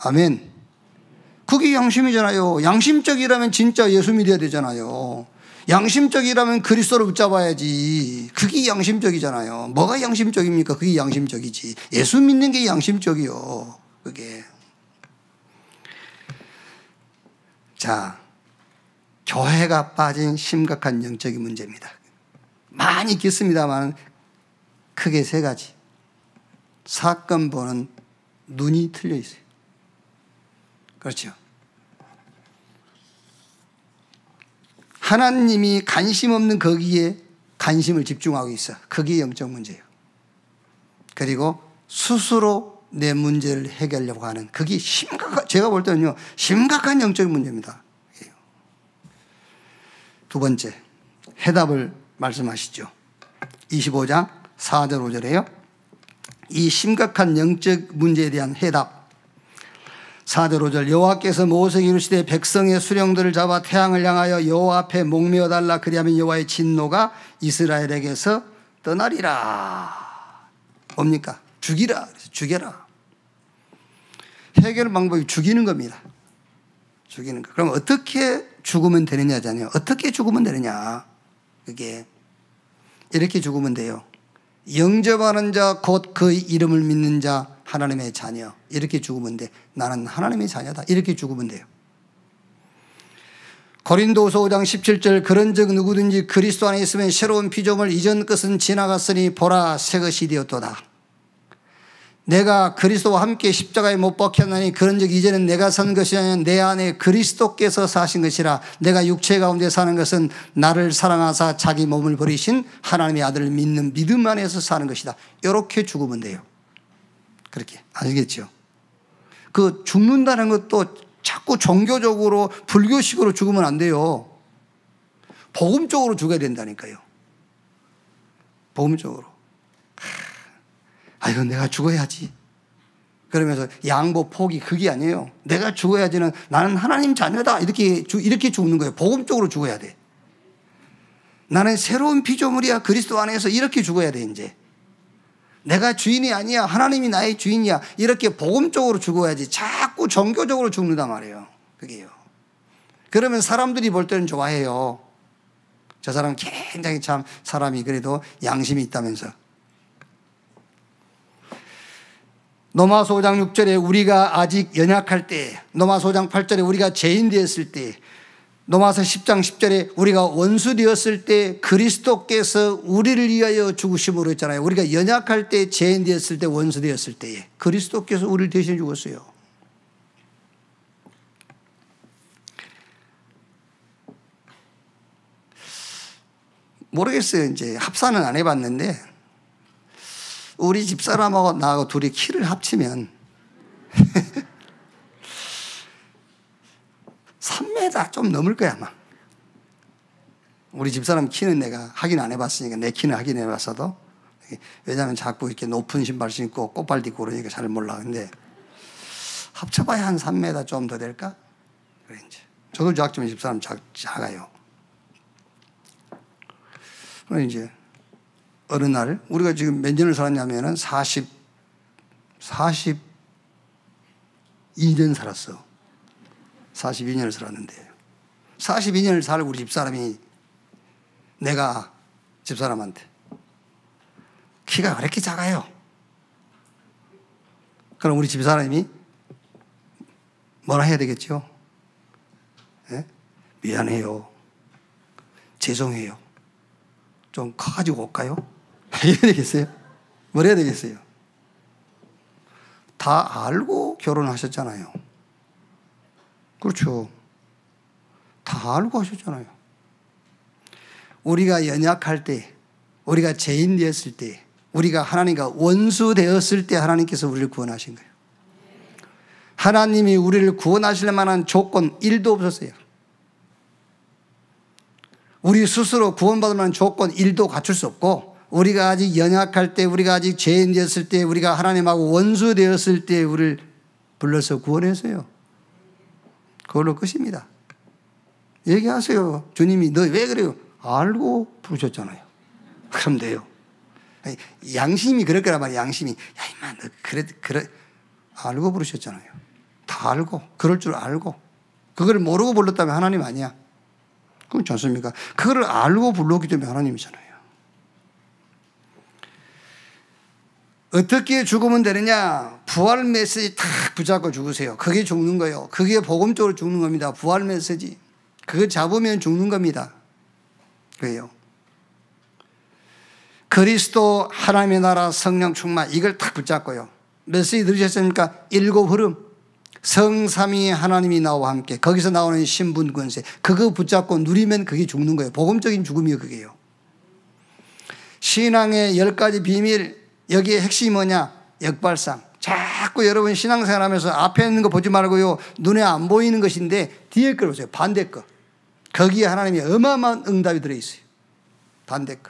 아멘. 그게 양심이잖아요. 양심적이라면 진짜 예수 믿어야 되잖아요. 양심적이라면 그리스도를 붙잡아야지. 그게 양심적이잖아요. 뭐가 양심적입니까? 그게 양심적이지. 예수 믿는 게 양심적이요. 그게. 자, 교회가 빠진 심각한 영적인 문제입니다. 많이 있겠습니다만 크게 세 가지. 사건 보는 눈이 틀려 있어요. 그렇죠. 하나님이 관심 없는 거기에 관심을 집중하고 있어. 그게 영적 문제예요. 그리고 스스로 내 문제를 해결하려고 하는 그게 제가 볼 때는요, 심각한 영적인 문제입니다. 두 번째, 해답을 말씀하시죠. 25장 4절 5절에요. 이 심각한 영적 문제에 대한 해답. 4절 5절 여호와께서 모세에게 이르시되 백성의 수령들을 잡아 태양을 향하여 여호와 앞에 목매어 달라. 그리하면 여호와의 진노가 이스라엘에게서 떠나리라. 뭡니까? 죽이라. 죽여라. 해결 방법이 죽이는 겁니다. 죽이는 거. 그럼 어떻게 죽으면 되느냐잖아요. 어떻게 죽으면 되느냐. 그게 이렇게 죽으면 돼요. 영접하는 자 곧 그 이름을 믿는 자 하나님의 자녀. 이렇게 죽으면 돼. 나는 하나님의 자녀다. 이렇게 죽으면 돼요. 고린도후서 5장 17절 그런즉 누구든지 그리스도 안에 있으면 새로운 피조물 이전 것은 지나갔으니 보라 새 것이 되었도다. 내가 그리스도와 함께 십자가에 못 박혔나니 그런즉 이제는 내가 산 것이 아니라 내 안에 그리스도께서 사신 것이라. 내가 육체 가운데 사는 것은 나를 사랑하사 자기 몸을 버리신 하나님의 아들을 믿는 믿음 안에서 사는 것이다. 이렇게 죽으면 돼요. 그렇게 아시겠죠? 그 죽는다는 것도 자꾸 종교적으로 불교식으로 죽으면 안 돼요. 복음적으로 죽어야 된다니까요. 복음적으로. 이건 내가 죽어야지. 그러면서 양보 포기 그게 아니에요. 내가 죽어야지는 나는 하나님 자녀다. 이렇게 죽는 거예요. 복음적으로 죽어야 돼. 나는 새로운 피조물이야. 그리스도 안에서 이렇게 죽어야 돼 이제. 내가 주인이 아니야. 하나님이 나의 주인이야. 이렇게 복음적으로 죽어야지. 자꾸 종교적으로 죽는단 말이에요. 그게요. 그러면 사람들이 볼 때는 좋아해요. 저 사람 굉장히 참 사람이 그래도 양심이 있다면서. 로마서 5장 6절에 우리가 아직 연약할 때, 로마서 5장 8절에 우리가 죄인 되었을 때, 로마서 10장 10절에 우리가 원수 되었을 때 그리스도께서 우리를 위하여 죽으심으로 했잖아요. 우리가 연약할 때, 죄인 되었을 때, 원수 되었을 때에 그리스도께서 우리를 대신 죽었어요. 모르겠어요. 이제 합산은 안 해봤는데 우리 집사람하고 나하고 둘이 키를 합치면 3m 좀 넘을 거야 아마. 우리 집사람 키는 내가 확인 안 해봤으니까 내 키는 확인해 봤어도, 왜냐하면 자꾸 이렇게 높은 신발 신고 꽃발 딛고 그러니까 잘 몰라. 근데 합쳐봐야 한 3m 좀 더 될까? 그래 이제 저도 작지만 집사람 작아요. 그래 이제 어느 날 우리가 지금 몇 년을 살았냐면은 42년 살았어. 42년을 살았는데 42년을 살고 우리 집사람이, 내가 집사람한테 키가 왜 이렇게 작아요? 그럼 우리 집사람이 뭐라 해야 되겠죠? 네? 미안해요. 죄송해요. 좀 커가지고 올까요? 이래야 되겠어요? 뭘 해야 되겠어요? 다 알고 결혼하셨잖아요. 그렇죠. 다 알고 하셨잖아요. 우리가 연약할 때, 우리가 죄인 되었을 때, 우리가 하나님과 원수 되었을 때 하나님께서 우리를 구원하신 거예요. 하나님이 우리를 구원하실 만한 조건 1도 없었어요. 우리 스스로 구원받을 만한 조건 1도 갖출 수 없고, 우리가 아직 연약할 때, 우리가 아직 죄인 되었을 때, 우리가 하나님하고 원수 되었을 때 우리를 불러서 구원했어요. 그걸로 끝입니다. 얘기하세요. 주님이 너 왜 그래요? 알고 부르셨잖아요. 그럼 돼요. 양심이 그럴 거란 말이야. 양심이, 야 임마 너 그래 알고 부르셨잖아요. 다 알고, 그럴 줄 알고. 그걸 모르고 불렀다면 하나님 아니야. 그렇지 않습니까? 그걸 알고 불렀기 때문에 하나님이잖아요. 어떻게 죽으면 되느냐? 부활 메시지 탁 붙잡고 죽으세요. 그게 죽는 거예요. 그게 복음적으로 죽는 겁니다. 부활 메시지. 그거 잡으면 죽는 겁니다. 왜요? 그리스도, 하나님의 나라, 성령 충만, 이걸 탁 붙잡고요. 메시지 들으셨습니까? 7 흐름. 성삼위 하나님이 나와 함께, 거기서 나오는 신분 권세, 그거 붙잡고 누리면 그게 죽는 거예요. 복음적인 죽음이요, 그게요. 신앙의 10가지 비밀, 여기에 핵심이 뭐냐? 역발상. 자꾸 여러분 신앙생활 하면서 앞에 있는 거 보지 말고요, 눈에 안 보이는 것인데 뒤에 걸 보세요. 반대 거. 거기에 하나님의 어마어마한 응답이 들어있어요. 반대 거.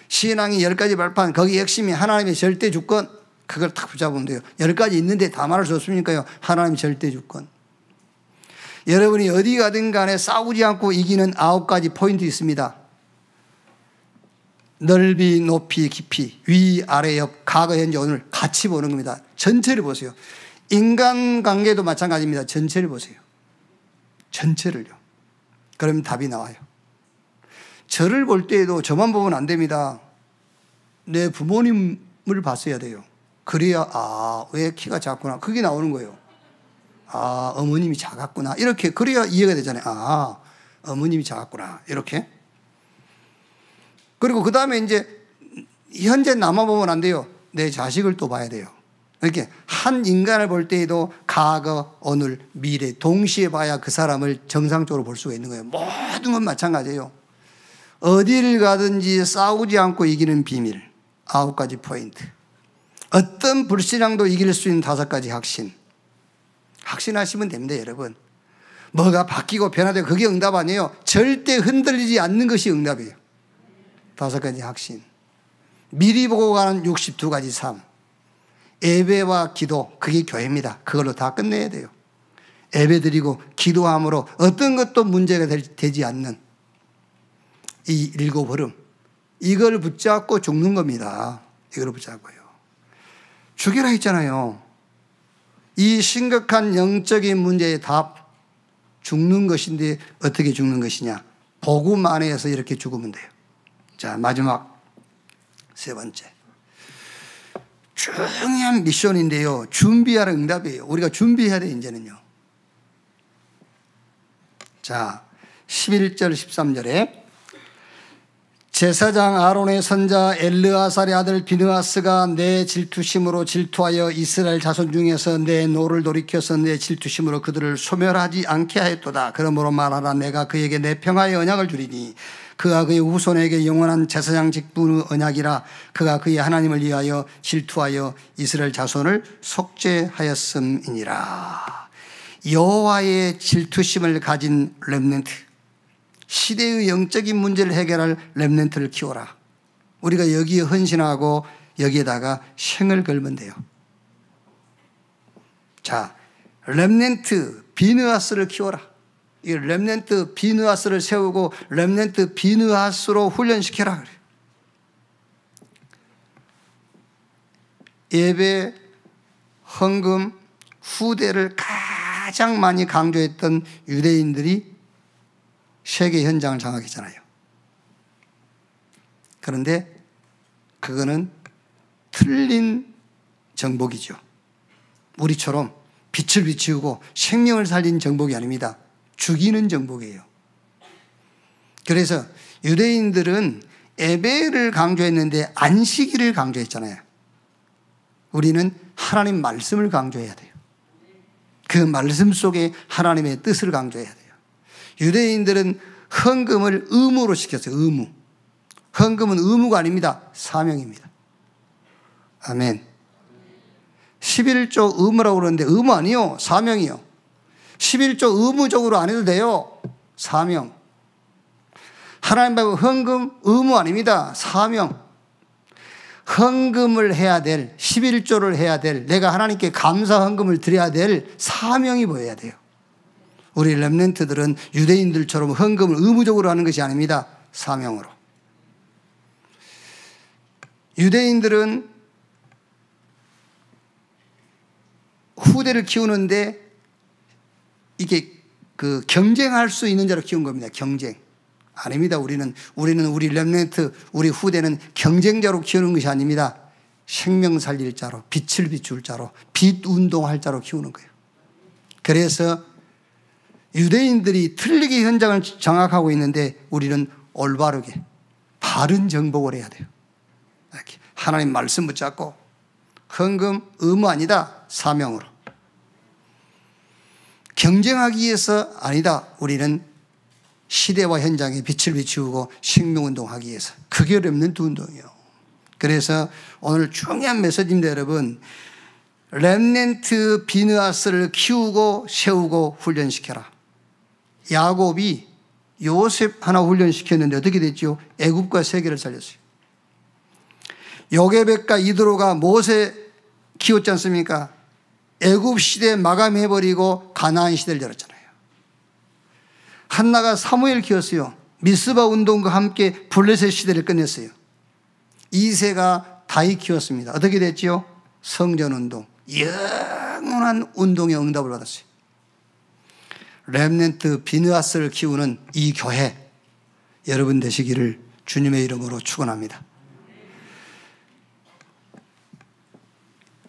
신앙이 10가지 발판, 거기 핵심이 하나님의 절대 주권, 그걸 탁 붙잡으면 돼요. 10가지 있는데 다 말할 수 없으니까요. 하나님 절대 주권. 여러분이 어디 가든 간에 싸우지 않고 이기는 9가지 포인트 있습니다. 넓이, 높이, 깊이, 위, 아래, 옆, 과거, 현재, 오늘 같이 보는 겁니다. 전체를 보세요. 인간관계도 마찬가지입니다. 전체를 보세요. 전체를요. 그러면 답이 나와요. 저를 볼 때에도 저만 보면 안 됩니다. 내 부모님을 봤어야 돼요. 그래야 왜 키가 작구나, 그게 나오는 거예요. 어머님이 작았구나, 이렇게. 그래야 이해가 되잖아요. 어머님이 작았구나, 이렇게. 그리고 그 다음에 이제 현재 나만 보면 안 돼요. 내 자식을 또 봐야 돼요. 이렇게 한 인간을 볼 때에도 과거, 오늘, 미래 동시에 봐야 그 사람을 정상적으로 볼 수가 있는 거예요. 모든 건 마찬가지예요. 어디를 가든지 싸우지 않고 이기는 비밀, 9가지 포인트. 어떤 불신앙도 이길 수 있는 5가지 확신. 확신하시면 됩니다, 여러분. 뭐가 바뀌고 변화되고 그게 응답 아니에요. 절대 흔들리지 않는 것이 응답이에요. 5가지 확신. 미리 보고 가는 62가지 삶. 예배와 기도, 그게 교회입니다. 그걸로 다 끝내야 돼요. 예배 드리고 기도함으로 어떤 것도 문제가 되지 않는 이 7 흐름. 이걸 붙잡고 죽는 겁니다. 이걸 붙잡고요. 죽여라 했잖아요. 이 심각한 영적인 문제의 답, 죽는 것인데 어떻게 죽는 것이냐? 복음 안에서 이렇게 죽으면 돼요. 자, 마지막 3번째. 중요한 미션인데요. 준비하는 응답이에요. 우리가 준비해야 돼, 이제는요. 자, 11절 13절에 제사장 아론의 선자 엘르아살의 아들 비느하스가 내 질투심으로 질투하여 이스라엘 자손 중에서 내 노를 돌이켜서 내 질투심으로 그들을 소멸하지 않게 하였도다. 그러므로 말하라. 내가 그에게 내 평화의 언약을 주리니 그가 그의 후손에게 영원한 제사장 직분의 언약이라. 그가 그의 하나님을 위하여 질투하여 이스라엘 자손을 속죄하였음이니라. 여호와의 질투심을 가진 렘넌트, 시대의 영적인 문제를 해결할 렘넌트를 키워라. 우리가 여기에 헌신하고 여기에다가 생을 걸면 돼요. 자, 렘넌트 비느하스를 키워라. 이 렘넌트 비느하스를 세우고 렘넌트 비느하스로 훈련시켜라. 예배, 헌금, 후대를 가장 많이 강조했던 유대인들이 세계 현장을 장악했잖아요. 그런데 그거는 틀린 정복이죠. 우리처럼 빛을 비추고 생명을 살린 정복이 아닙니다. 죽이는 정복이에요. 그래서 유대인들은 예배를 강조했는데 안식일을 강조했잖아요. 우리는 하나님 말씀을 강조해야 돼요. 그 말씀 속에 하나님의 뜻을 강조해야 돼요. 유대인들은 헌금을 의무로 시켰어요. 의무. 헌금은 의무가 아닙니다. 사명입니다. 아멘. 11조 의무라고 그러는데 의무 아니요. 사명이요. 11조 의무적으로 안 해도 돼요. 사명. 하나님 앞에 헌금 의무 아닙니다. 사명. 헌금을 해야 될, 11조를 해야 될, 내가 하나님께 감사 헌금을 드려야 될 사명이 보여야 돼요. 우리 렘넌트들은 유대인들처럼 헌금을 의무적으로 하는 것이 아닙니다. 사명으로. 유대인들은 후대를 키우는데 이게 경쟁할 수 있는 자로 키운 겁니다. 경쟁. 아닙니다. 우리는 우리 렘넌트, 우리 후대는 경쟁자로 키우는 것이 아닙니다. 생명 살릴 자로, 빛을 비출 자로, 빛 운동할 자로 키우는 거예요. 그래서 유대인들이 틀리게 현장을 장악하고 있는데 우리는 올바르게 바른 정복을 해야 돼요. 이렇게 하나님 말씀 붙잡고 헌금 의무 아니다. 사명으로. 경쟁하기 위해서 아니다. 우리는 시대와 현장에 빛을 비추고 생명운동하기 위해서. 그게 렘넌트 운동이에요. 그래서 오늘 중요한 메시지입니다. 여러분, 렘넌트 비느하스를 키우고 세우고 훈련시켜라. 야곱이 요셉 하나 훈련시켰는데 어떻게 됐죠? 애굽과 세계를 살렸어요. 요게벳과 이드로가 모세 키웠지 않습니까? 애굽 시대 마감해버리고 가나안 시대를 열었잖아요. 한나가 사무엘 키웠어요. 미스바 운동과 함께 블레셋 시대를 끝냈어요. 이세가 다윗 키웠습니다. 어떻게 됐지요? 성전 운동, 영원한 운동의 응답을 받았어요. 렘넌트 비느하스를 키우는 이 교회 여러분 되시기를 주님의 이름으로 축원합니다.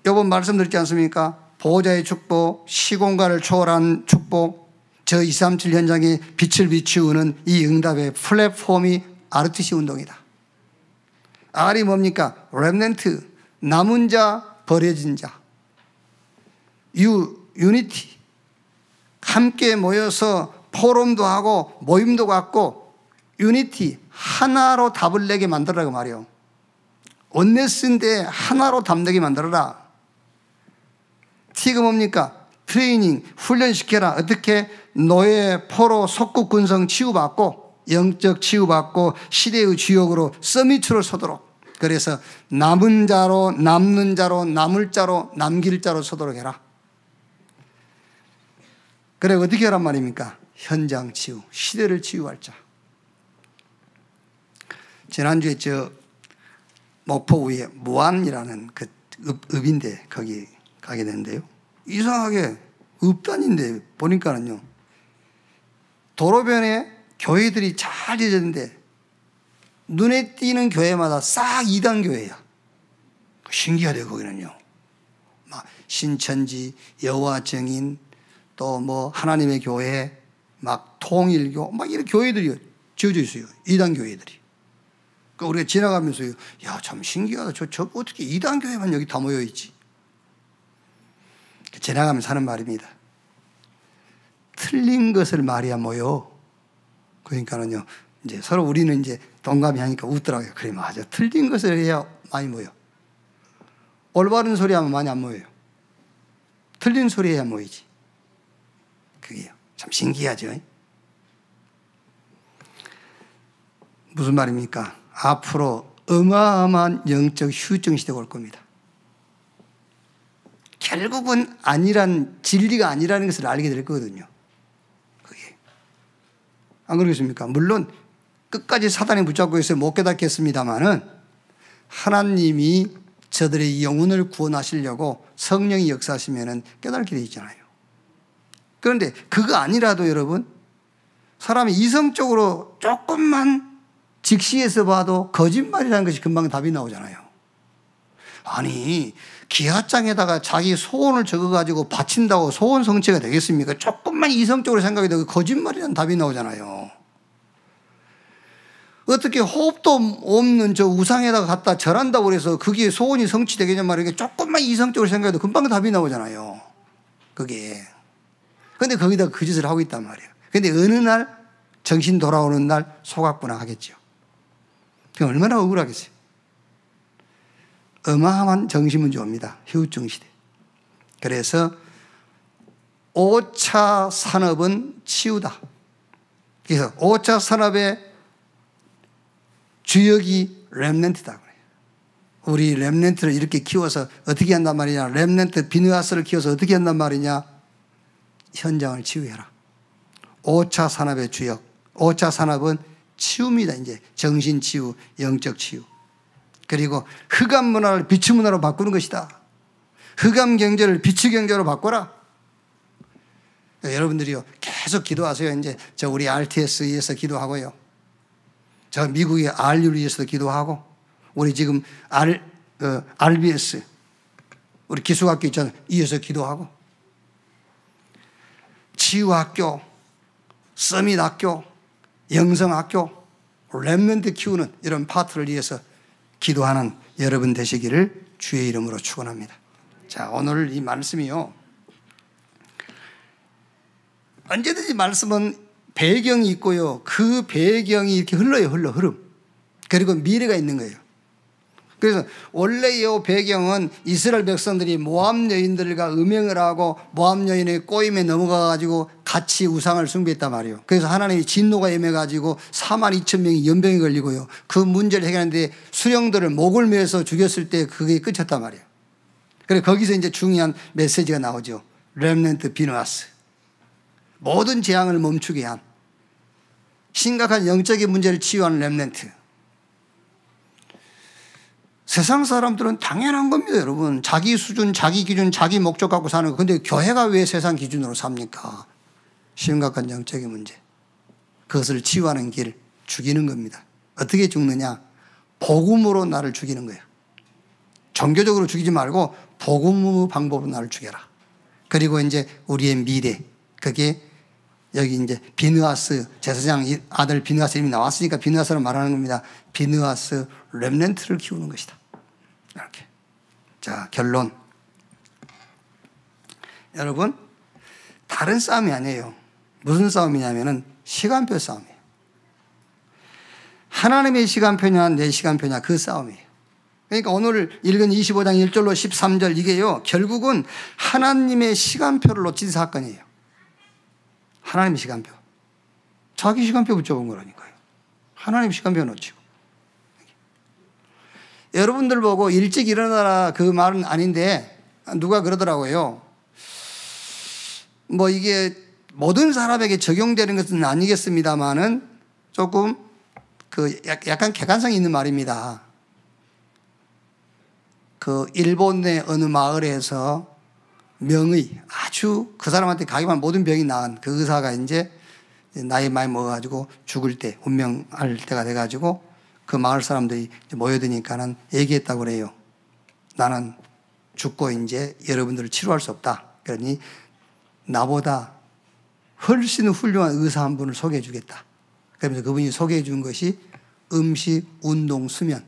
이번 말씀드렸지 않습니까? 보호자의 축복, 시공간을 초월한 축복, 저 237 현장에 빛을 비추는 이 응답의 플랫폼이 RTC 운동이다. R이 뭡니까? 렘넌트, 남은 자, 버려진 자. 유니티, 함께 모여서 포럼도 하고 모임도 갖고 유니티, 하나로 답을 내게 만들어라고 말이에요. 원네스인데 하나로 답 내게 만들어라. T가 뭡니까? 트레이닝, 훈련시켜라. 어떻게? 노예, 포로, 속국, 군성 치유받고 영적 치유받고 시대의 주역으로 서밋으로 서도록. 그래서 남은 자로, 남는 자로, 남을 자로, 남길 자로 서도록 해라. 그래 어떻게 하란 말입니까? 현장 치유, 시대를 치유할 자. 지난주에 저 목포구에 무안이라는 그 읍인데 거기 가게 됐는데요. 이상하게 읍단인데 보니까는요. 도로변에 교회들이 잘 지어졌는데 눈에 띄는 교회마다 싹 이단 교회야. 신기하대요, 거기는요. 막 신천지, 여호와 증인, 또 뭐 하나님의 교회, 막 통일교, 막 이런 교회들이 지어져 있어요. 이단 교회들이. 그러니까 우리가 지나가면서요, 야, 참 신기하다. 저 어떻게 이단 교회만 여기 다 모여 있지? 지나가면서 하는 말입니다. 틀린 것을 말이야 뭐요. 그러니까는요, 이제 서로 우리는 이제 동감이 하니까 웃더라고요. 그래, 맞아. 틀린 것을 해야 많이 모여. 올바른 소리 하면 많이 안 모여요. 틀린 소리 해야 모이지. 그게요. 참 신기하죠. 무슨 말입니까? 앞으로 어마어마한 영적 휴증 시대가 올 겁니다. 결국은 진리가 아니라는 것을 알게 될 거거든요. 그게. 안 그러겠습니까? 물론 끝까지 사단이 붙잡고 있어서 못 깨닫겠습니다만은 하나님이 저들의 영혼을 구원하시려고 성령이 역사하시면은 깨닫게 돼 있잖아요. 그런데 그거 아니라도 여러분, 사람이 이성적으로 조금만 직시해서 봐도 거짓말이라는 것이 금방 답이 나오잖아요. 아니, 기하장에다가 자기 소원을 적어가지고 바친다고 소원 성취가 되겠습니까? 조금만 이성적으로 생각해도 거짓말이라는 답이 나오잖아요. 어떻게 호흡도 없는 저 우상에다가 갖다 절한다고 그래서 그게 소원이 성취되겠냐 말이에요. 조금만 이성적으로 생각해도 금방 답이 나오잖아요. 그게. 근데 거기다가 그 짓을 하고 있단 말이에요. 근데 어느 날 정신 돌아오는 날 속았구나 하겠죠. 그럼 얼마나 억울하겠어요. 어마어마한 정신문제 옵니다. 휴증 시대. 그래서 5차 산업은 치유다. 그래서 5차 산업의 주역이 렘넌트다 그래요. 우리 렘넌트를 이렇게 키워서 어떻게 한단 말이냐? 렘넌트 비느하스를 키워서 어떻게 한단 말이냐? 현장을 치유해라. 5차 산업의 주역. 5차 산업은 치유입니다. 이제 정신 치유, 영적 치유. 그리고 흑암 문화를 빛의 문화로 바꾸는 것이다. 흑암 경제를 빛의 경제로 바꿔라. 여러분들이요, 계속 기도하세요. 이제 저 우리 RTS에서 기도하고요. 저 미국의 RU를 위해서도 기도하고, 우리 지금 RBS, 우리 기숙학교 있잖아요. 이어서 기도하고, 치유학교, 서밋학교, 영성학교, 렘넌트 키우는 이런 파트를 위해서 기도하는 여러분 되시기를 주의 이름으로 축원합니다. 자, 오늘 이 말씀이요, 언제든지 말씀은 배경이 있고요, 그 배경이 이렇게 흘러요. 흐름. 그리고 미래가 있는 거예요. 그래서 원래 이 배경은 이스라엘 백성들이 모압 여인들과 음행을 하고 모압 여인의 꼬임에 넘어가가지고 같이 우상을 숭배했단 말이에요. 그래서 하나님이 진노가 임해가지고 42,000명이 연병에 걸리고요, 그 문제를 해결하는데 수령들을 목을 매서 죽였을 때 그게 끝이었단 말이에요. 그래서 거기서 이제 중요한 메시지가 나오죠. 렘넌트 비느하스. 모든 재앙을 멈추게 한 심각한 영적인 문제를 치유하는 렘넌트. 세상 사람들은 당연한 겁니다, 여러분. 자기 수준, 자기 기준, 자기 목적 갖고 사는 거. 근데 교회가 왜 세상 기준으로 삽니까? 심각한 영적인 문제. 그것을 치유하는 길, 죽이는 겁니다. 어떻게 죽느냐? 복음으로 나를 죽이는 거예요. 종교적으로 죽이지 말고 복음의 방법으로 나를 죽여라. 그리고 이제 우리의 미래, 그게 여기 이제 비느하스 제사장 아들 비느하스 이름이 나왔으니까 비느하스를 말하는 겁니다. 비느하스 렘넌트를 키우는 것이다. 이렇게. 자, 결론. 여러분, 다른 싸움이 아니에요. 무슨 싸움이냐면은 시간표 싸움이에요. 하나님의 시간표냐 내 시간표냐, 그 싸움이에요. 그러니까 오늘 읽은 25장 1절로 13절 이게요, 결국은 하나님의 시간표를 놓친 사건이에요. 하나님의 시간표. 자기 시간표 붙여본 거라니까요. 하나님 시간표 놓치고. 여러분들 보고 일찍 일어나라 그 말은 아닌데, 누가 그러더라고요. 뭐 이게 모든 사람에게 적용되는 것은 아니겠습니다만은 조금 그 약간 객관성이 있는 말입니다. 그 일본의 어느 마을에서 명의, 아주 그 사람한테 가기만 모든 병이 나은 그 의사가 이제 나이 많이 먹어가지고 죽을 때, 운명할 때가 돼가지고 그 마을 사람들이 모여드니까는 얘기했다고 그래요. 나는 죽고 이제 여러분들을 치료할 수 없다. 그러니 나보다 훨씬 훌륭한 의사 한 분을 소개해 주겠다. 그러면서 그분이 소개해 준 것이 음식, 운동, 수면.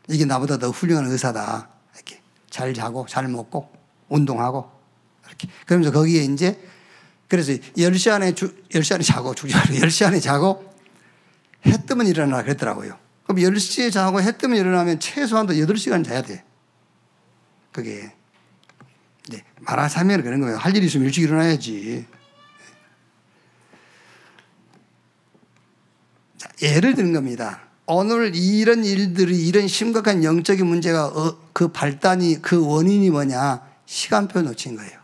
이게 나보다 더 훌륭한 의사다. 이렇게 잘 자고 잘 먹고 운동하고 이렇게. 그러면서 거기에 이제 그래서 10시 안에 10시 안에 자고 10시 안에 자고 해 뜨면 일어나라 그랬더라고요. 그럼 10시에 자고 해 뜨면 일어나면 최소한도 8시간 자야 돼. 그게 네, 말하자면 그런 거예요. 할 일이 있으면 일찍 일어나야지. 자, 예를 드는 겁니다. 오늘 이런 일들이 이런 심각한 영적인 문제가 그 발단이 그 원인이 뭐냐? 시간표 놓친 거예요.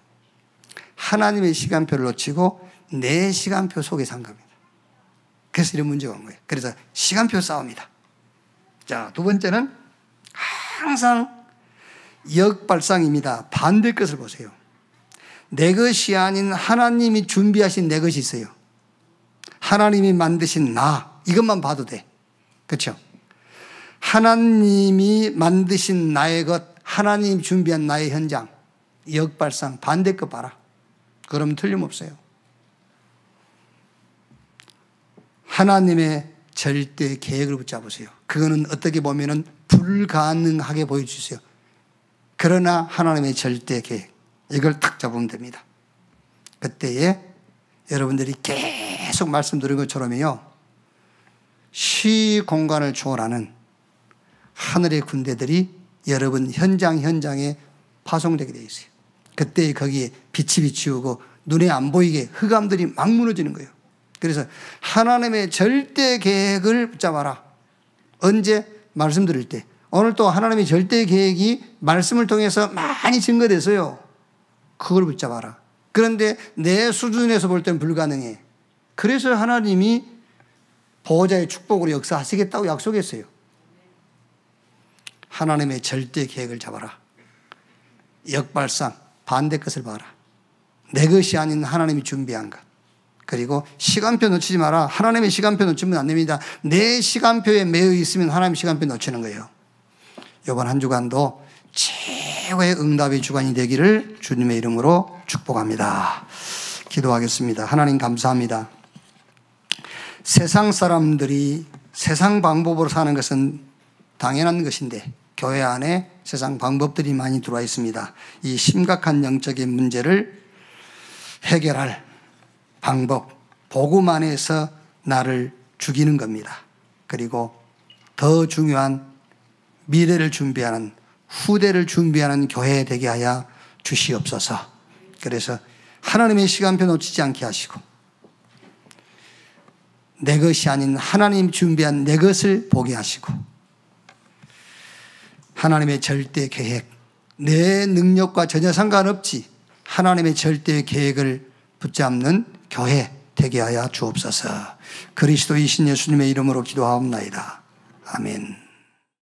하나님의 시간표를 놓치고 내 시간표 속에 산 겁니다. 그래서 이런 문제가 온 거예요. 그래서 시간표 싸움이다. 자, 두 번째는 항상 역발상입니다. 반대 것을 보세요. 내 것이 아닌 하나님이 준비하신 내 것이 있어요. 하나님이 만드신 나, 이것만 봐도 돼. 그렇죠? 하나님이 만드신 나의 것, 하나님이 준비한 나의 현장, 역발상, 반대 것 봐라. 그러면 틀림없어요. 하나님의 절대 계획을 붙잡으세요. 그거는 어떻게 보면은 불가능하게 보여주세요. 그러나 하나님의 절대 계획, 이걸 딱 잡으면 됩니다. 그때에 여러분들이 계속 말씀드린 것처럼요, 시 공간을 초월하는 하늘의 군대들이 여러분 현장에 파송되게 되어 있어요. 그때 거기에 빛이 비치우고 눈에 안 보이게 흑암들이 막 무너지는 거예요. 그래서 하나님의 절대 계획을 붙잡아라. 언제? 말씀드릴 때. 오늘 또 하나님의 절대 계획이 말씀을 통해서 많이 증거돼서요. 그걸 붙잡아라. 그런데 내 수준에서 볼 때는 불가능해. 그래서 하나님이 보호자의 축복으로 역사하시겠다고 약속했어요. 하나님의 절대 계획을 잡아라. 역발상, 반대 것을 봐라. 내 것이 아닌 하나님이 준비한 것. 그리고 시간표 놓치지 마라. 하나님의 시간표 놓치면 안 됩니다. 내 시간표에 매여 있으면 하나님의 시간표 놓치는 거예요. 이번 한 주간도 최고의 응답의 주간이 되기를 주님의 이름으로 축복합니다. 기도하겠습니다. 하나님 감사합니다. 세상 사람들이 세상 방법으로 사는 것은 당연한 것인데 교회 안에 세상 방법들이 많이 들어와 있습니다. 이 심각한 영적인 문제를 해결할 방법, 복음 안에서 나를 죽이는 겁니다. 그리고 더 중요한 미래를 준비하는, 후대를 준비하는 교회 되게 하여 주시옵소서. 그래서 하나님의 시간표 놓치지 않게 하시고 내 것이 아닌 하나님 준비한 내 것을 보게 하시고 하나님의 절대 계획, 내 능력과 전혀 상관없지 하나님의 절대 계획을 붙잡는 교회 되게 하여 주옵소서. 그리스도이신 예수님의 이름으로 기도하옵나이다. 아멘.